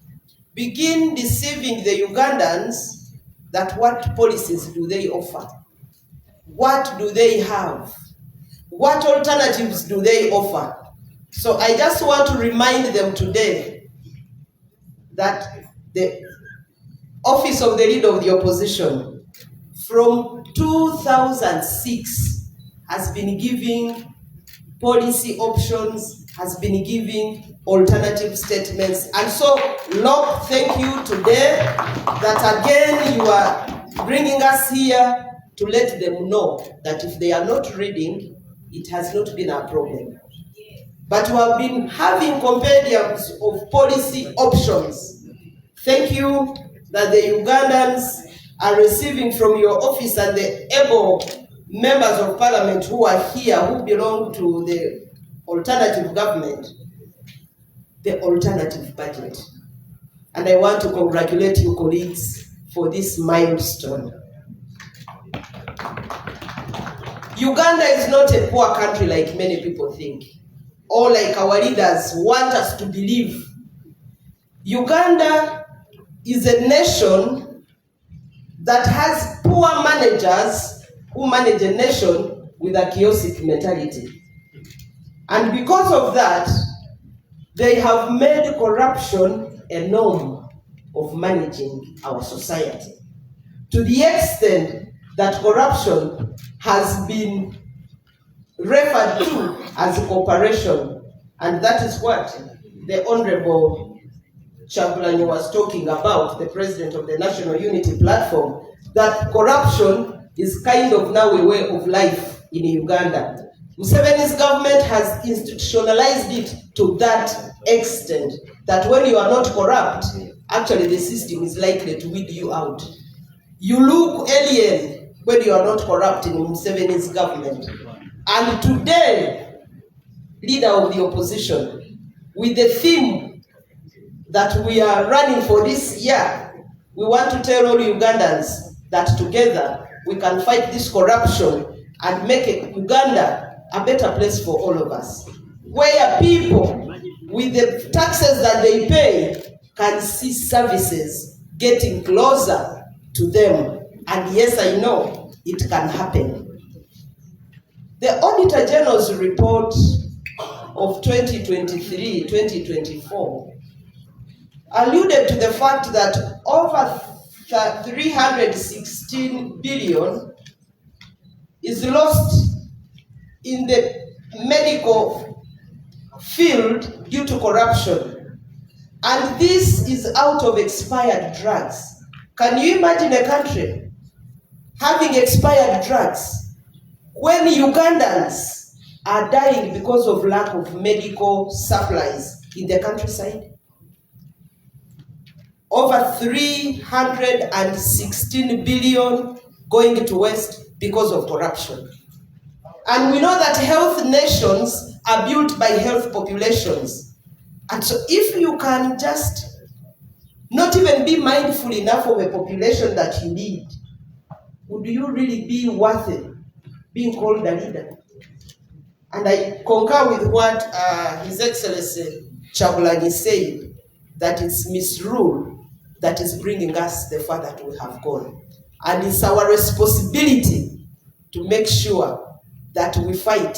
begin deceiving the Ugandans that what policies do they offer? What do they have? What alternatives do they offer? So I just want to remind them today that the office of the leader of the opposition from 2006 has been giving policy options, has been giving alternative statements. And so, Locke, thank you today that again you are bringing us here to let them know that if they are not reading, it has not been a problem. But we have been having compendiums of policy options. Thank you that the Ugandans are receiving from your office and the able members of parliament who are here, who belong to the alternative government, the alternative budget. And I want to congratulate you, colleagues, for this milestone. Uganda is not a poor country like many people think, or like our leaders want us to believe. Uganda is a nation that has poor managers who manage a nation with a chaotic mentality. And because of that, they have made corruption a norm of managing our society, to the extent that corruption has been referred to as cooperation. And that is what the Honorable Chagulanyi was talking about, the president of the National Unity Platform, that corruption is kind of now a way of life in Uganda. Museveni's government has institutionalized it to that extent that when you are not corrupt, actually the system is likely to weed you out. You look alien when you are not corrupt in Museveni's government. And today, leader of the opposition, with the theme that we are running for this year, we want to tell all Ugandans that together we can fight this corruption and make Uganda a better place for all of us, where people with the taxes that they pay can see services getting closer to them. And yes, I know it can happen. The Auditor General's report of 2023-2024 alluded to the fact that over 316 billion is lost in the medical field due to corruption. And this is out of expired drugs. Can you imagine a country having expired drugs when Ugandans are dying because of lack of medical supplies in the countryside? Over 316 billion going to waste because of corruption. And we know that health nations are built by health populations. And so if you can just not even be mindful enough of a population that you lead, would you really be worth it being called a leader? And I concur with what His Excellency Chagulanyi said, that it's misrule that is bringing us the far that we have gone. And it's our responsibility to make sure that we fight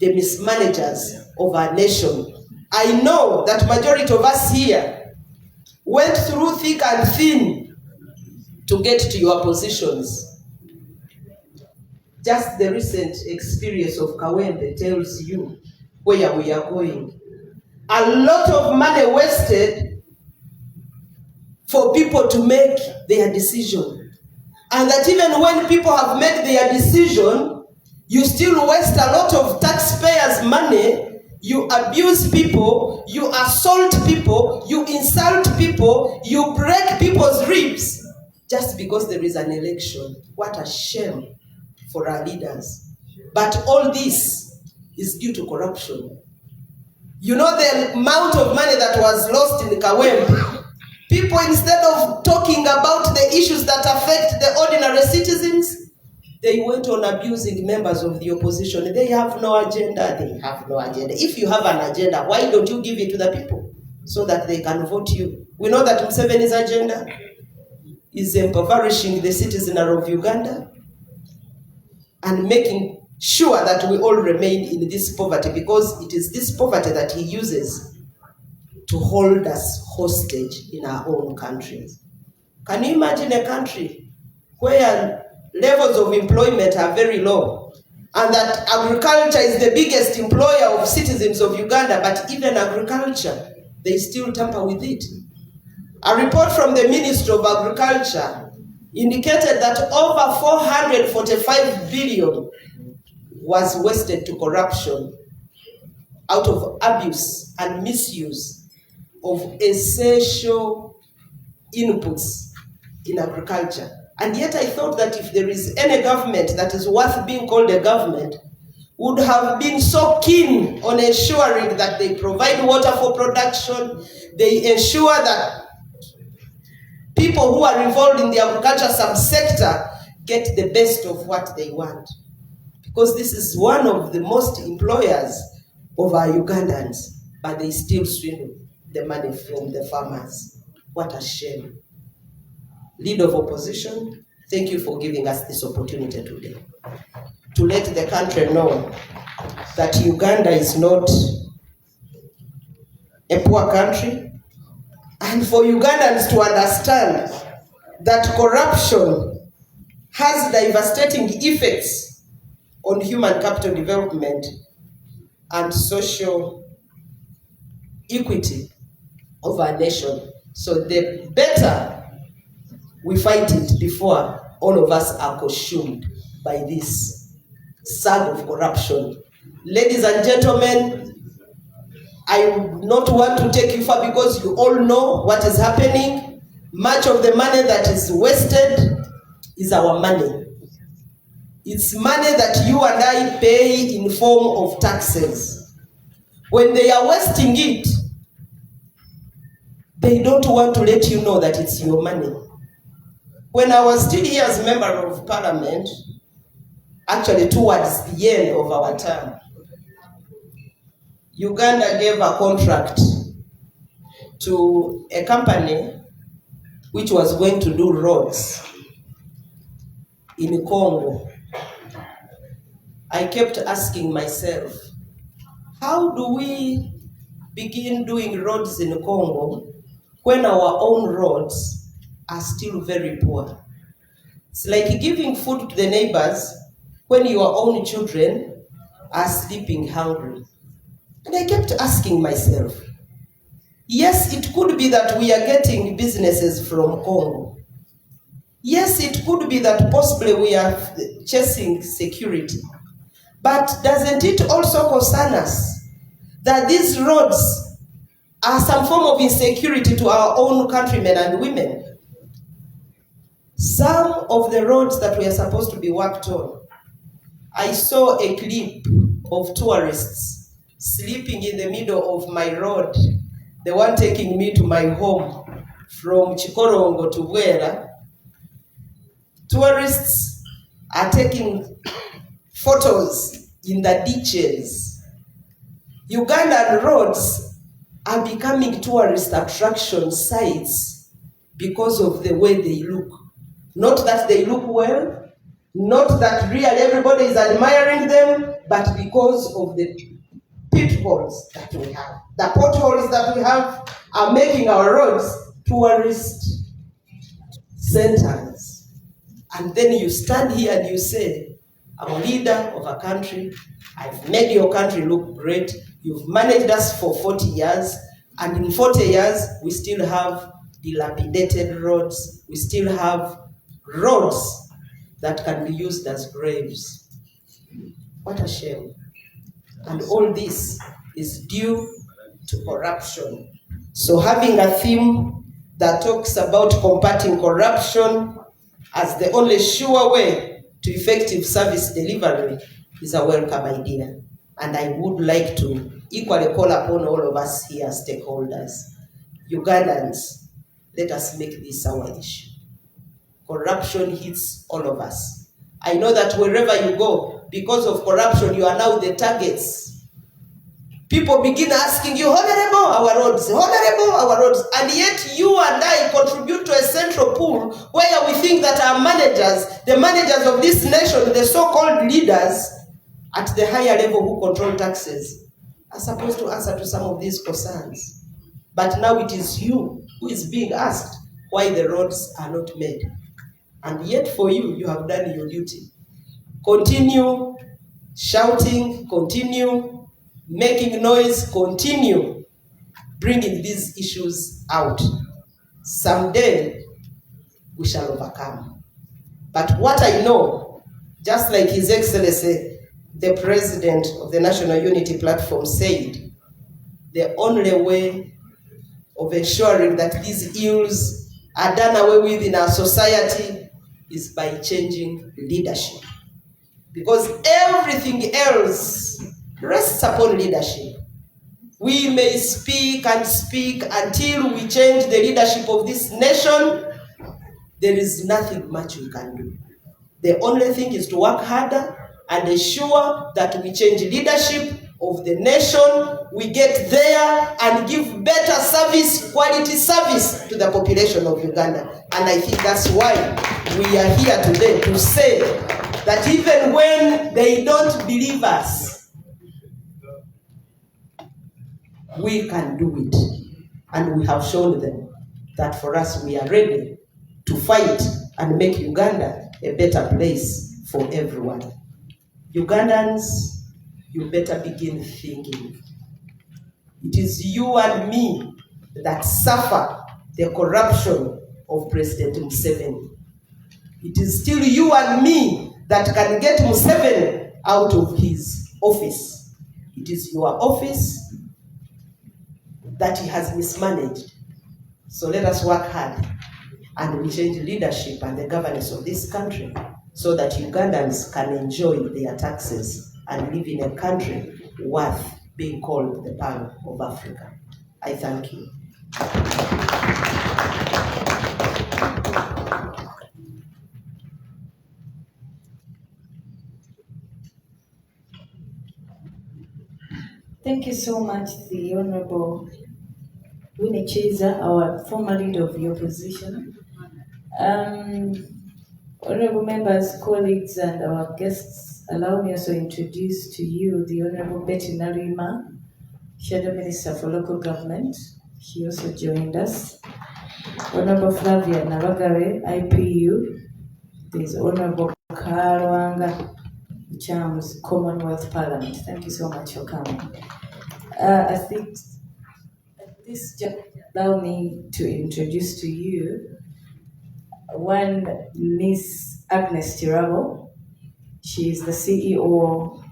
the mismanagers of our nation. I know that majority of us here went through thick and thin to get to your positions. Just the recent experience of Kawempe tells you where we are going. A lot of money wasted for people to make their decision. And that even when people have made their decision, you still waste a lot of taxpayers' money, you abuse people, you assault people, you insult people, you break people's ribs, just because there is an election. What a shame for our leaders. But all this is due to corruption. You know the amount of money that was lost in Kawempe. People, instead of talking about the issues that affect the ordinary citizens, they went on abusing members of the opposition. They have no agenda. They have no agenda. If you have an agenda, why don't you give it to the people so that they can vote you? We know that Museveni's agenda is impoverishing the citizenry of Uganda and making sure that we all remain in this poverty, because it is this poverty that he uses to hold us hostage in our own countries. Can you imagine a country where levels of employment are very low, and that agriculture is the biggest employer of citizens of Uganda, but even agriculture, they still tamper with it? A report from the Ministry of Agriculture indicated that over 445 billion was wasted to corruption out of abuse and misuse of essential inputs in agriculture. And yet I thought that if there is any government that is worth being called a government, would have been so keen on ensuring that they provide water for production, they ensure that people who are involved in the agriculture subsector get the best of what they want. Because this is one of the most employers of our Ugandans, but they still swindle the money from the farmers. What a shame. Leader of opposition, thank you for giving us this opportunity today to let the country know that Uganda is not a poor country, and for Ugandans to understand that corruption has devastating effects on human capital development and social equity of our nation. So the better we fight it before all of us are consumed by this saga of corruption. Ladies and gentlemen, I would not want to take you far because you all know what is happening. Much of the money that is wasted is our money. It's money that you and I pay in form of taxes. When they are wasting it, they don't want to let you know that it's your money. When I was still here as a member of parliament, actually towards the end of our term, Uganda gave a contract to a company which was going to do roads in Congo. I kept asking myself, how do we begin doing roads in Congo when our own roads are still very poor? It's like giving food to the neighbors when your own children are sleeping hungry. And I kept asking myself, yes, it could be that we are getting businesses from Congo. Yes, it could be that possibly we are chasing security. But doesn't it also concern us that these roads are some form of insecurity to our own countrymen and women? Some of the roads that we are supposed to be worked on, I saw a clip of tourists sleeping in the middle of my road, the one taking me to my home from Chikorongo to Bwera. Tourists are taking photos in the ditches. Ugandan roads are becoming tourist attraction sites because of the way they look. Not that they look well, not that really everybody is admiring them, but because of the pitfalls that we have. The potholes that we have are making our roads tourist centers. And then you stand here and you say, I'm a leader of a country, I've made your country look great, you've managed us for 40 years, and in 40 years, we still have dilapidated roads, we still have roads that can be used as graves. What a shame. And all this is due to corruption. So having a theme that talks about combating corruption as the only sure way to effective service delivery is a welcome idea. And I would like to equally call upon all of us here, stakeholders, Ugandans, let us make this our issue. Corruption hits all of us. I know that wherever you go, because of corruption, you are now the targets. People begin asking you, honorable, our roads, honorable, our roads. And yet you and I contribute to a central pool where we think that our managers, the managers of this nation, the so-called leaders at the higher level who control taxes, are supposed to answer to some of these concerns. But now it is you who is being asked why the roads are not made. And yet for you, you have done your duty. Continue shouting, continue making noise, continue bringing these issues out. Someday, we shall overcome. But what I know, just like His Excellency, the President of the National Unity Platform said, the only way of ensuring that these ills are done away with in our society is by changing leadership. Because everything else rests upon leadership. We may speak and speak until we change the leadership of this nation. There is nothing much we can do. The only thing is to work harder and ensure that we change leadership of the nation. We get there and give better service, quality service to the population of Uganda. And I think that's why we are here today to say that even when they don't believe us, we can do it. And we have shown them that for us, we are ready to fight and make Uganda a better place for everyone. Ugandans, you better begin thinking. It is you and me that suffer the corruption of President Museveni. It is still you and me that can get Museveni out of his office. It is your office that he has mismanaged. So let us work hard and we change leadership and the governance of this country so that Ugandans can enjoy their taxes and live in a country worth being called the Pearl of Africa. I thank you. Thank you so much, the Honorable Winnie Chiza, our former leader of the opposition. Honorable members, colleagues, and our guests, allow me also introduce to you the Honorable Betty Narima, Shadow Minister for Local Government. She also joined us. Honorable Flavia Nabagare, IPU. There's Honorable Karwanga Chams, Commonwealth Parliament. Thank you so much for coming. I think this just allow me to introduce to you one Miss Agnes Tirabo. She is the CEO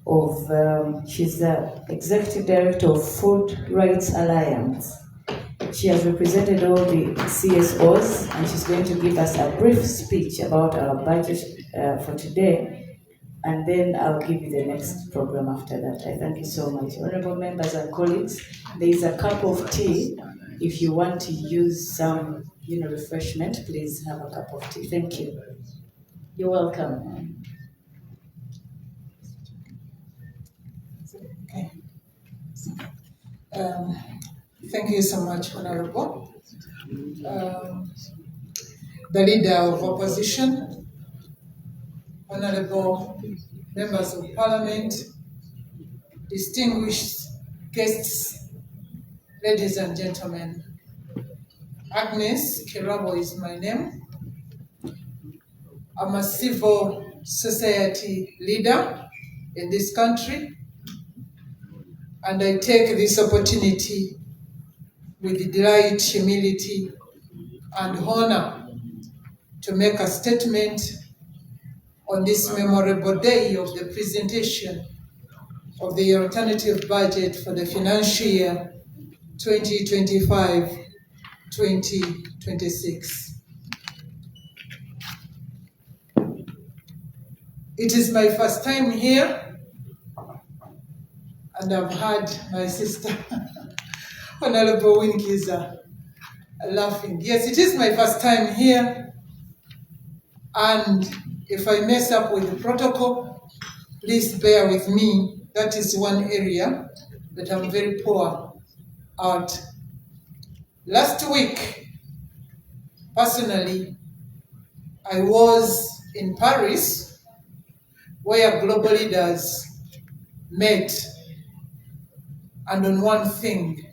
of, she's the Executive Director of Food Rights Alliance. She has represented all the CSOs and she's going to give us a brief speech about our budget for today. And then I'll give you the next program after that. I thank you so much. Honorable members and colleagues, there is a cup of tea. If you want to use some, refreshment, please have a cup of tea. Thank you. You're welcome. Okay. Thank you so much, Honorable. The Leader of Opposition, Honorable Members of Parliament, distinguished guests, ladies and gentlemen. Agnes Kirabo is my name. I'm a civil society leader in this country, and I take this opportunity with delight, humility, and honor to make a statement on this memorable day of the presentation of the alternative budget for the financial year 2025-2026. It is my first time here, and I've had my sister, Honorable Winkiza, laughing. Yes, it is my first time here, and if I mess up with the protocol, please bear with me. That is one area that I'm very poor at. Last week, personally, I was in Paris, where global leaders met, and on one thing,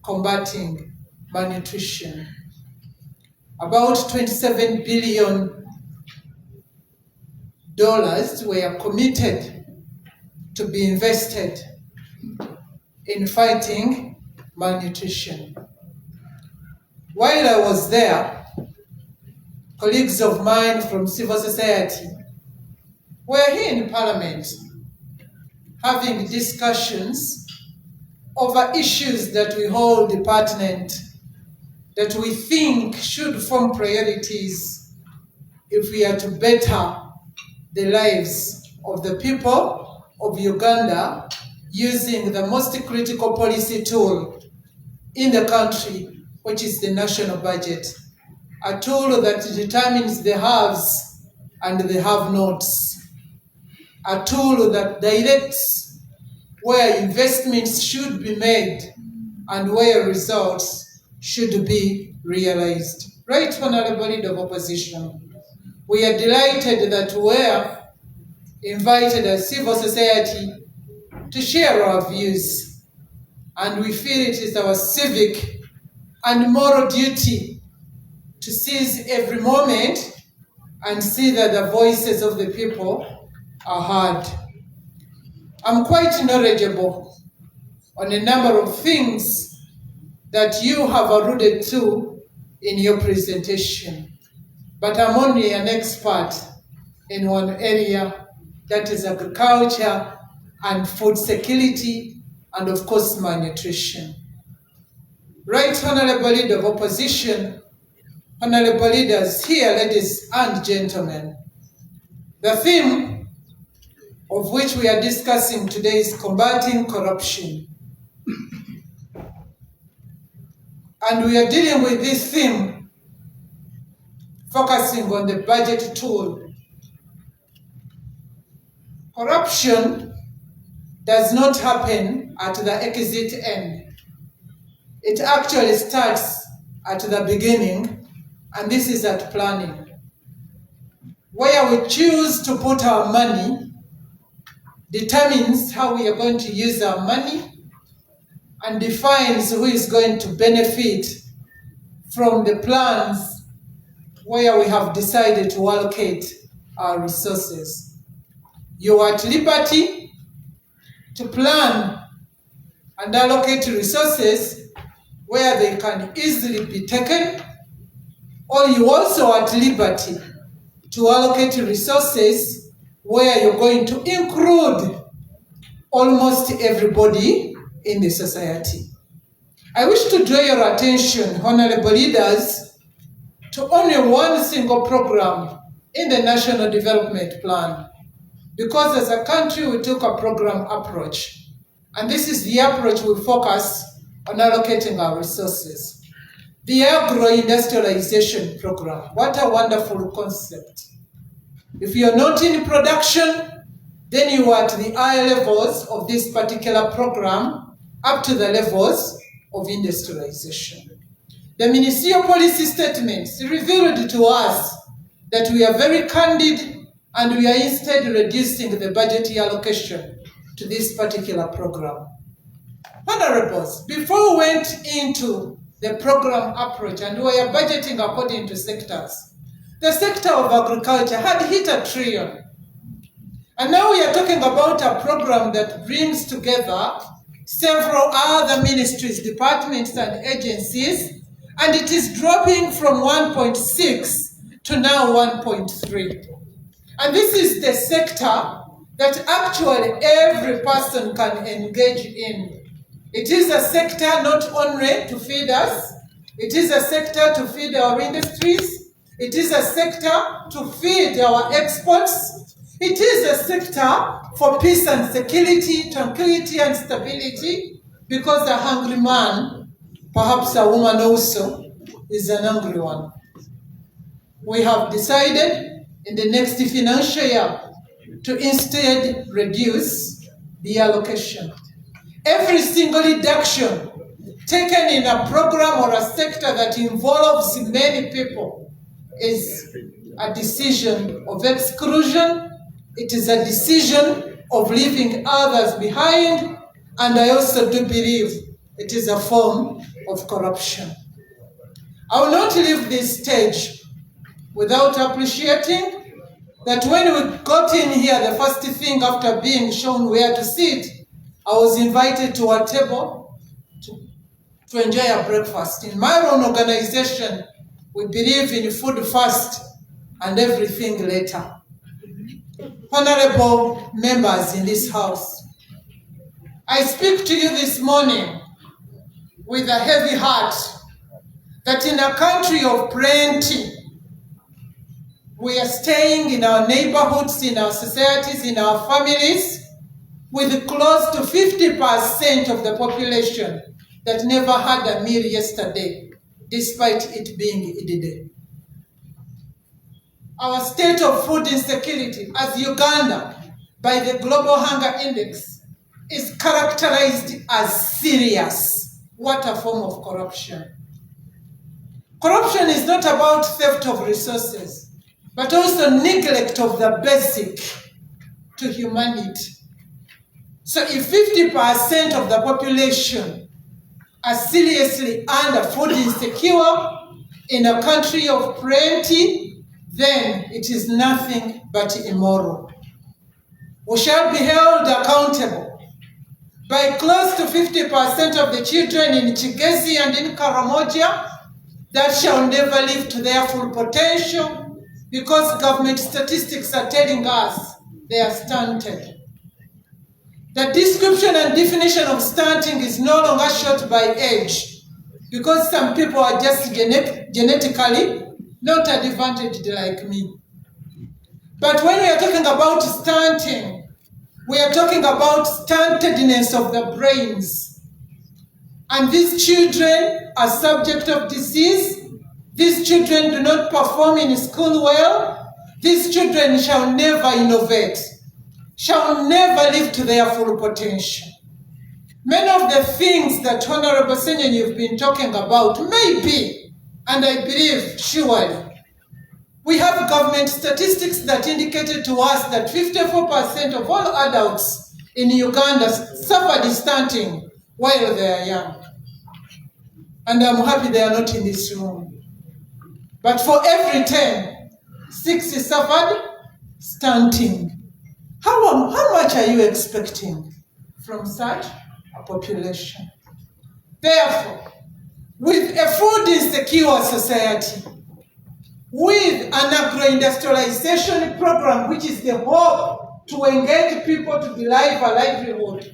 combating malnutrition. About $27 billion were committed to be invested in fighting malnutrition. While I was there, colleagues of mine from civil society were here in Parliament having discussions over issues that we hold pertinent, that we think should form priorities if we are to better the lives of the people of Uganda using the most critical policy tool in the country, which is the national budget, a tool that determines the haves and the have-nots, a tool that directs where investments should be made and where results should be realized. Right, Honorable Leader of Opposition, we are delighted that we are invited as civil society to share our views, and we feel it is our civic and moral duty to seize every moment and see that the voices of the people are heard. I'm quite knowledgeable on a number of things that you have alluded to in your presentation, but I'm only an expert in one area, that is agriculture and food security, and of course malnutrition. Right, Honorable Leader of Opposition, Honorable Leaders here, ladies and gentlemen, the theme of which we are discussing today is combating corruption. And we are dealing with this theme focusing on the budget tool. Corruption does not happen at the exit end. It actually starts at the beginning, and this is at planning. Where we choose to put our money determines how we are going to use our money and defines who is going to benefit from the plans where we have decided to allocate our resources. You are at liberty to plan and allocate resources where they can easily be taken, or you also are at liberty to allocate resources where you're going to include almost everybody in the society. I wish to draw your attention, Honorable Leaders, to only one single program in the National Development Plan, because as a country we took a program approach, and this is the approach we focus on allocating our resources. The agro-industrialization program, what a wonderful concept. If you're not in production, then you are at the higher levels of this particular program, up to the levels of industrialization. The ministerial policy statements revealed to us that we are very candid, and we are instead reducing the budgetary allocation to this particular program. Honorables, before we went into the program approach and we are budgeting according to sectors, the sector of agriculture had hit $1 trillion. And now we are talking about a program that brings together several other ministries, departments, and agencies, and it is dropping from 1.6 to now 1.3. And this is the sector that actually every person can engage in. It is a sector not only to feed us, it is a sector to feed our industries, it is a sector to feed our exports, it is a sector for peace and security, tranquility and stability, because a hungry man, perhaps a woman also, is an hungry one. We have decided in the next financial year to instead reduce the allocation. Every single deduction taken in a program or a sector that involves many people is a decision of exclusion. It is a decision of leaving others behind, and I also do believe it is a form of corruption. I will not leave this stage without appreciating that when we got in here, the first thing after being shown where to sit, I was invited to a table to enjoy a breakfast. In my own organization, we believe in food first and everything later. Honorable members in this house, I speak to you this morning with a heavy heart that in a country of plenty, we are staying in our neighborhoods, in our societies, in our families, with close to 50% of the population that never had a meal yesterday, despite it being Eid Day. Our state of food insecurity as Uganda, by the Global Hunger Index, is characterized as serious. What a form of corruption. Corruption is not about theft of resources, but also neglect of the basic to humanity. So if 50% of the population are seriously under food insecure in a country of plenty, then it is nothing but immoral. We shall be held accountable by close to 50% of the children in Kigezi and in Karamoja that shall never live to their full potential because government statistics are telling us they are stunted. The description and definition of stunting is no longer short by age because some people are just genetically not advantaged like me. But when we are talking about stunting, we are talking about stuntedness of the brains. And these children are subject of disease. These children do not perform in school well. These children shall never innovate, shall never live to their full potential. Many of the things that Honorable Senyen you've been talking about may be, and I believe surely, we have government statistics that indicated to us that 54% of all adults in Uganda suffered stunting while they are young. And I'm happy they are not in this room. But for every 10, 6 suffered stunting. How much are you expecting from such a population? Therefore, with a food insecure society, with an agro-industrialization program, which is the hope to engage people to derive a livelihood,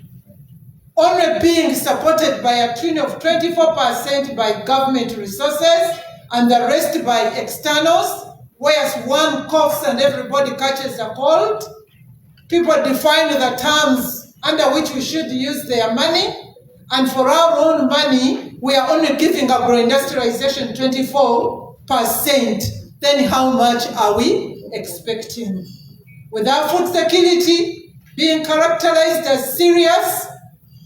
only being supported by a tune of 24% by government resources and the rest by externals, whereas one coughs and everybody catches a cold. People define the terms under which we should use their money, and for our own money, we are only giving agro-industrialization 24%. Then how much are we expecting? Without food security being characterized as serious,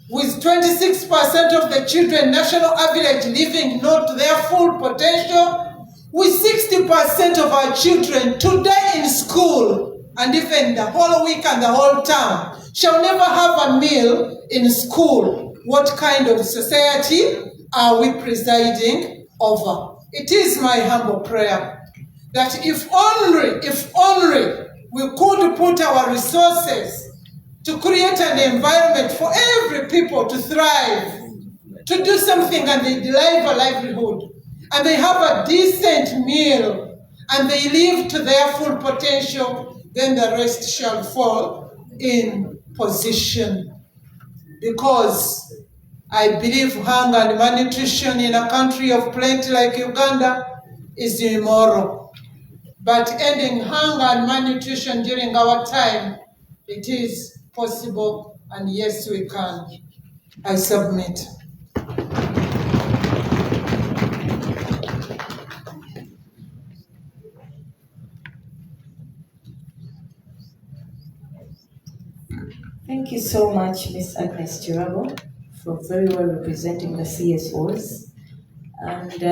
with 26% of the children national average living not to their full potential, with 60% of our children today in school, and even the whole week and the whole term, shall never have a meal in school. What kind of society are we presiding over? It is my humble prayer that if only we could put our resources to create an environment for every people to thrive, to do something and they derive a livelihood, and they have a decent meal, and they live to their full potential, then the rest shall fall in position. Because I believe hunger and malnutrition in a country of plenty like Uganda is immoral. But ending hunger and malnutrition during our time, it is possible, and yes, we can. I submit. Thank you so much, Ms. Agnes Chirabo, for very well representing the CSOs. And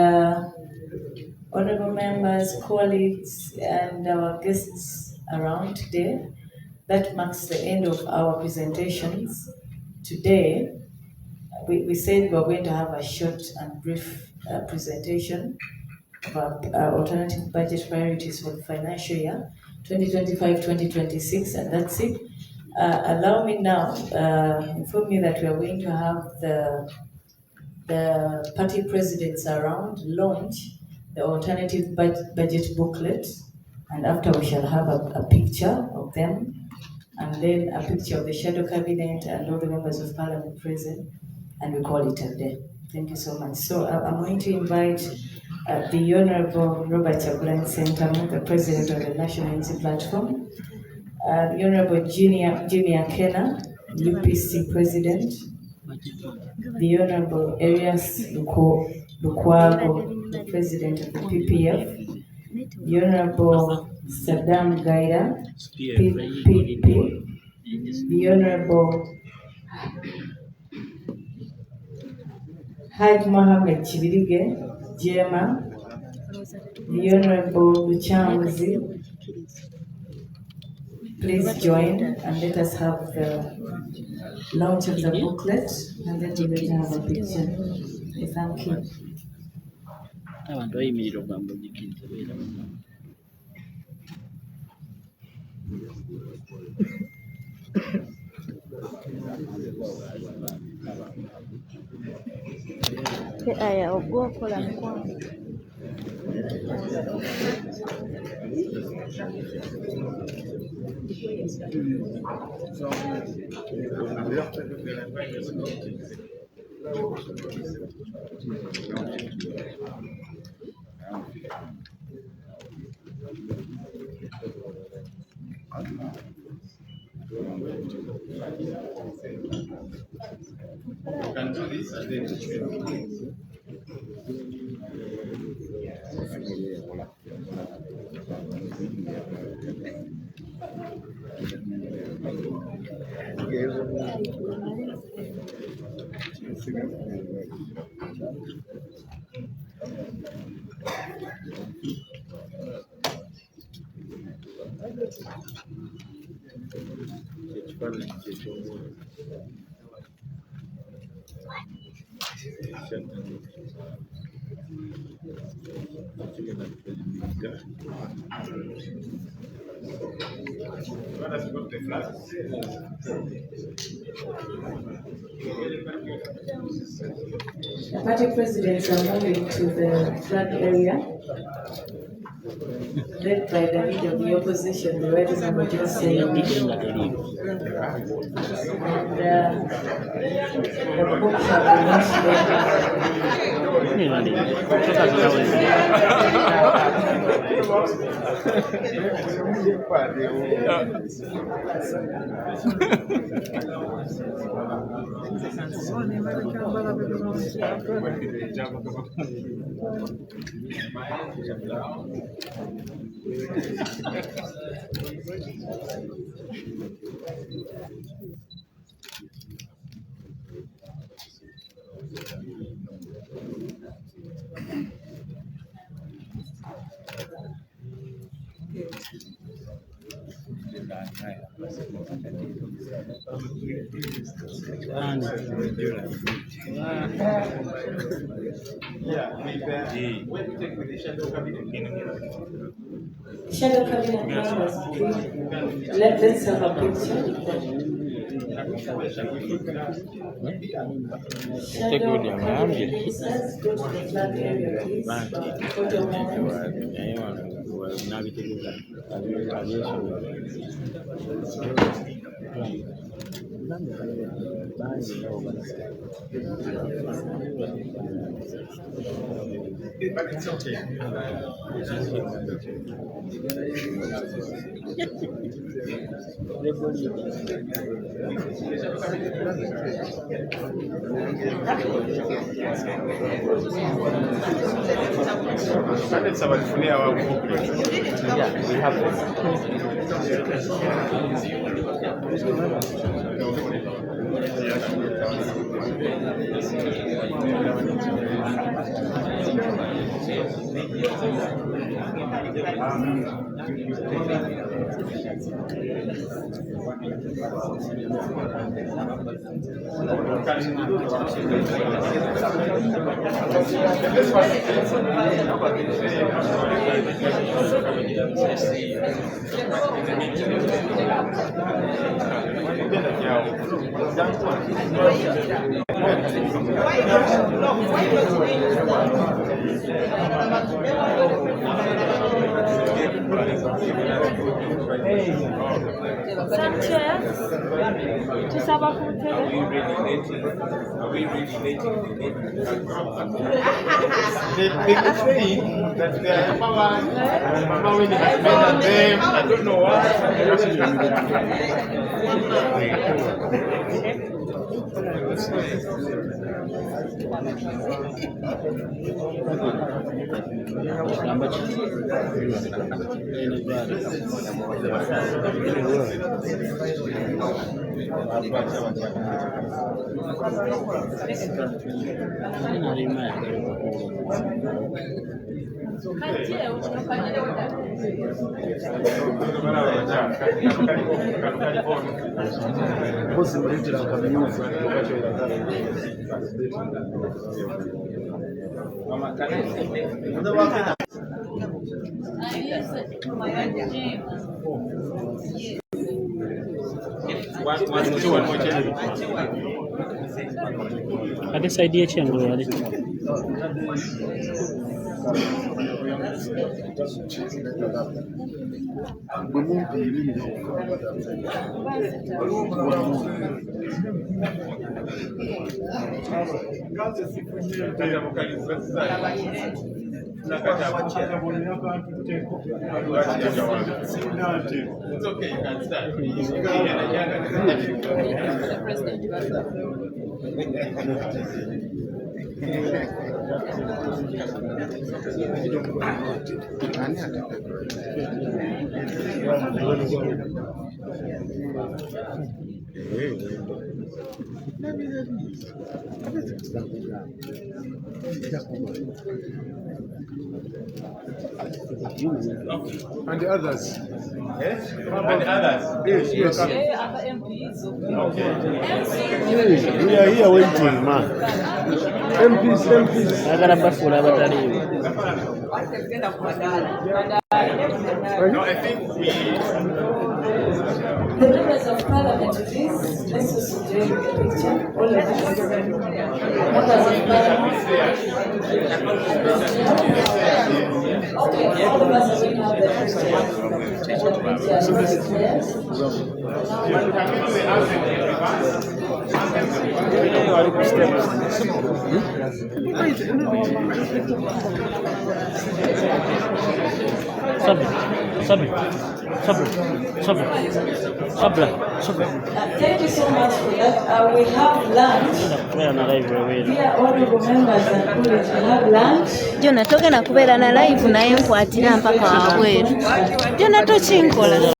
honorable members, colleagues, and our guests around today, that marks the end of our presentations. Today, we said we were going to have a short and brief presentation about alternative budget priorities for the financial year 2025-2026, and that's it. Allow me now, inform you that we are going to have the party presidents around launch the alternative budget booklet, and after we shall have a picture of them, and then a picture of the shadow cabinet and all the members of parliament present, and we call it a day. Thank you so much. So I'm going to invite the Honorable Robert Chagulanyi Ssentamu, the President of the National Unity Platform, the Honorable Junior Kena, UPC President, the Honorable Arias Lukwago, the President of the PPF, the Honorable Saddam Gaida, PPP, the Honorable Haj Mohammed Chibirige, Jema, the Honorable Luchamzi. Please join and let us have the launch of the booklet, and then we will have a picture. Thank you. Can do this and then The party presidents are moving to the flag area, led by the leader of the opposition, the Right Honorable Jose. And the book shall be launched Shadow cabinet members, please. Let's have a picture. Shadow cabinet ministers, go to the flag area, please. Photo moment. I don't know why. Ada side ya chango wale. It's okay, you can start. And the others? Yes? And the others? Yes. Okay. We are here waiting, man. MPs. Agora bafula batali. No, I think we... The members of Parliament, please, let's just enjoy the picture. All of us. Members of Parliament. Okay, all of us are going to have the picture. Thank you so much for that. We have lunch. Dear honorable members and colleagues, we have lunch. Jona togenda kubeera na live naye nkwatira mpaka wabweru. Jona tokinkola.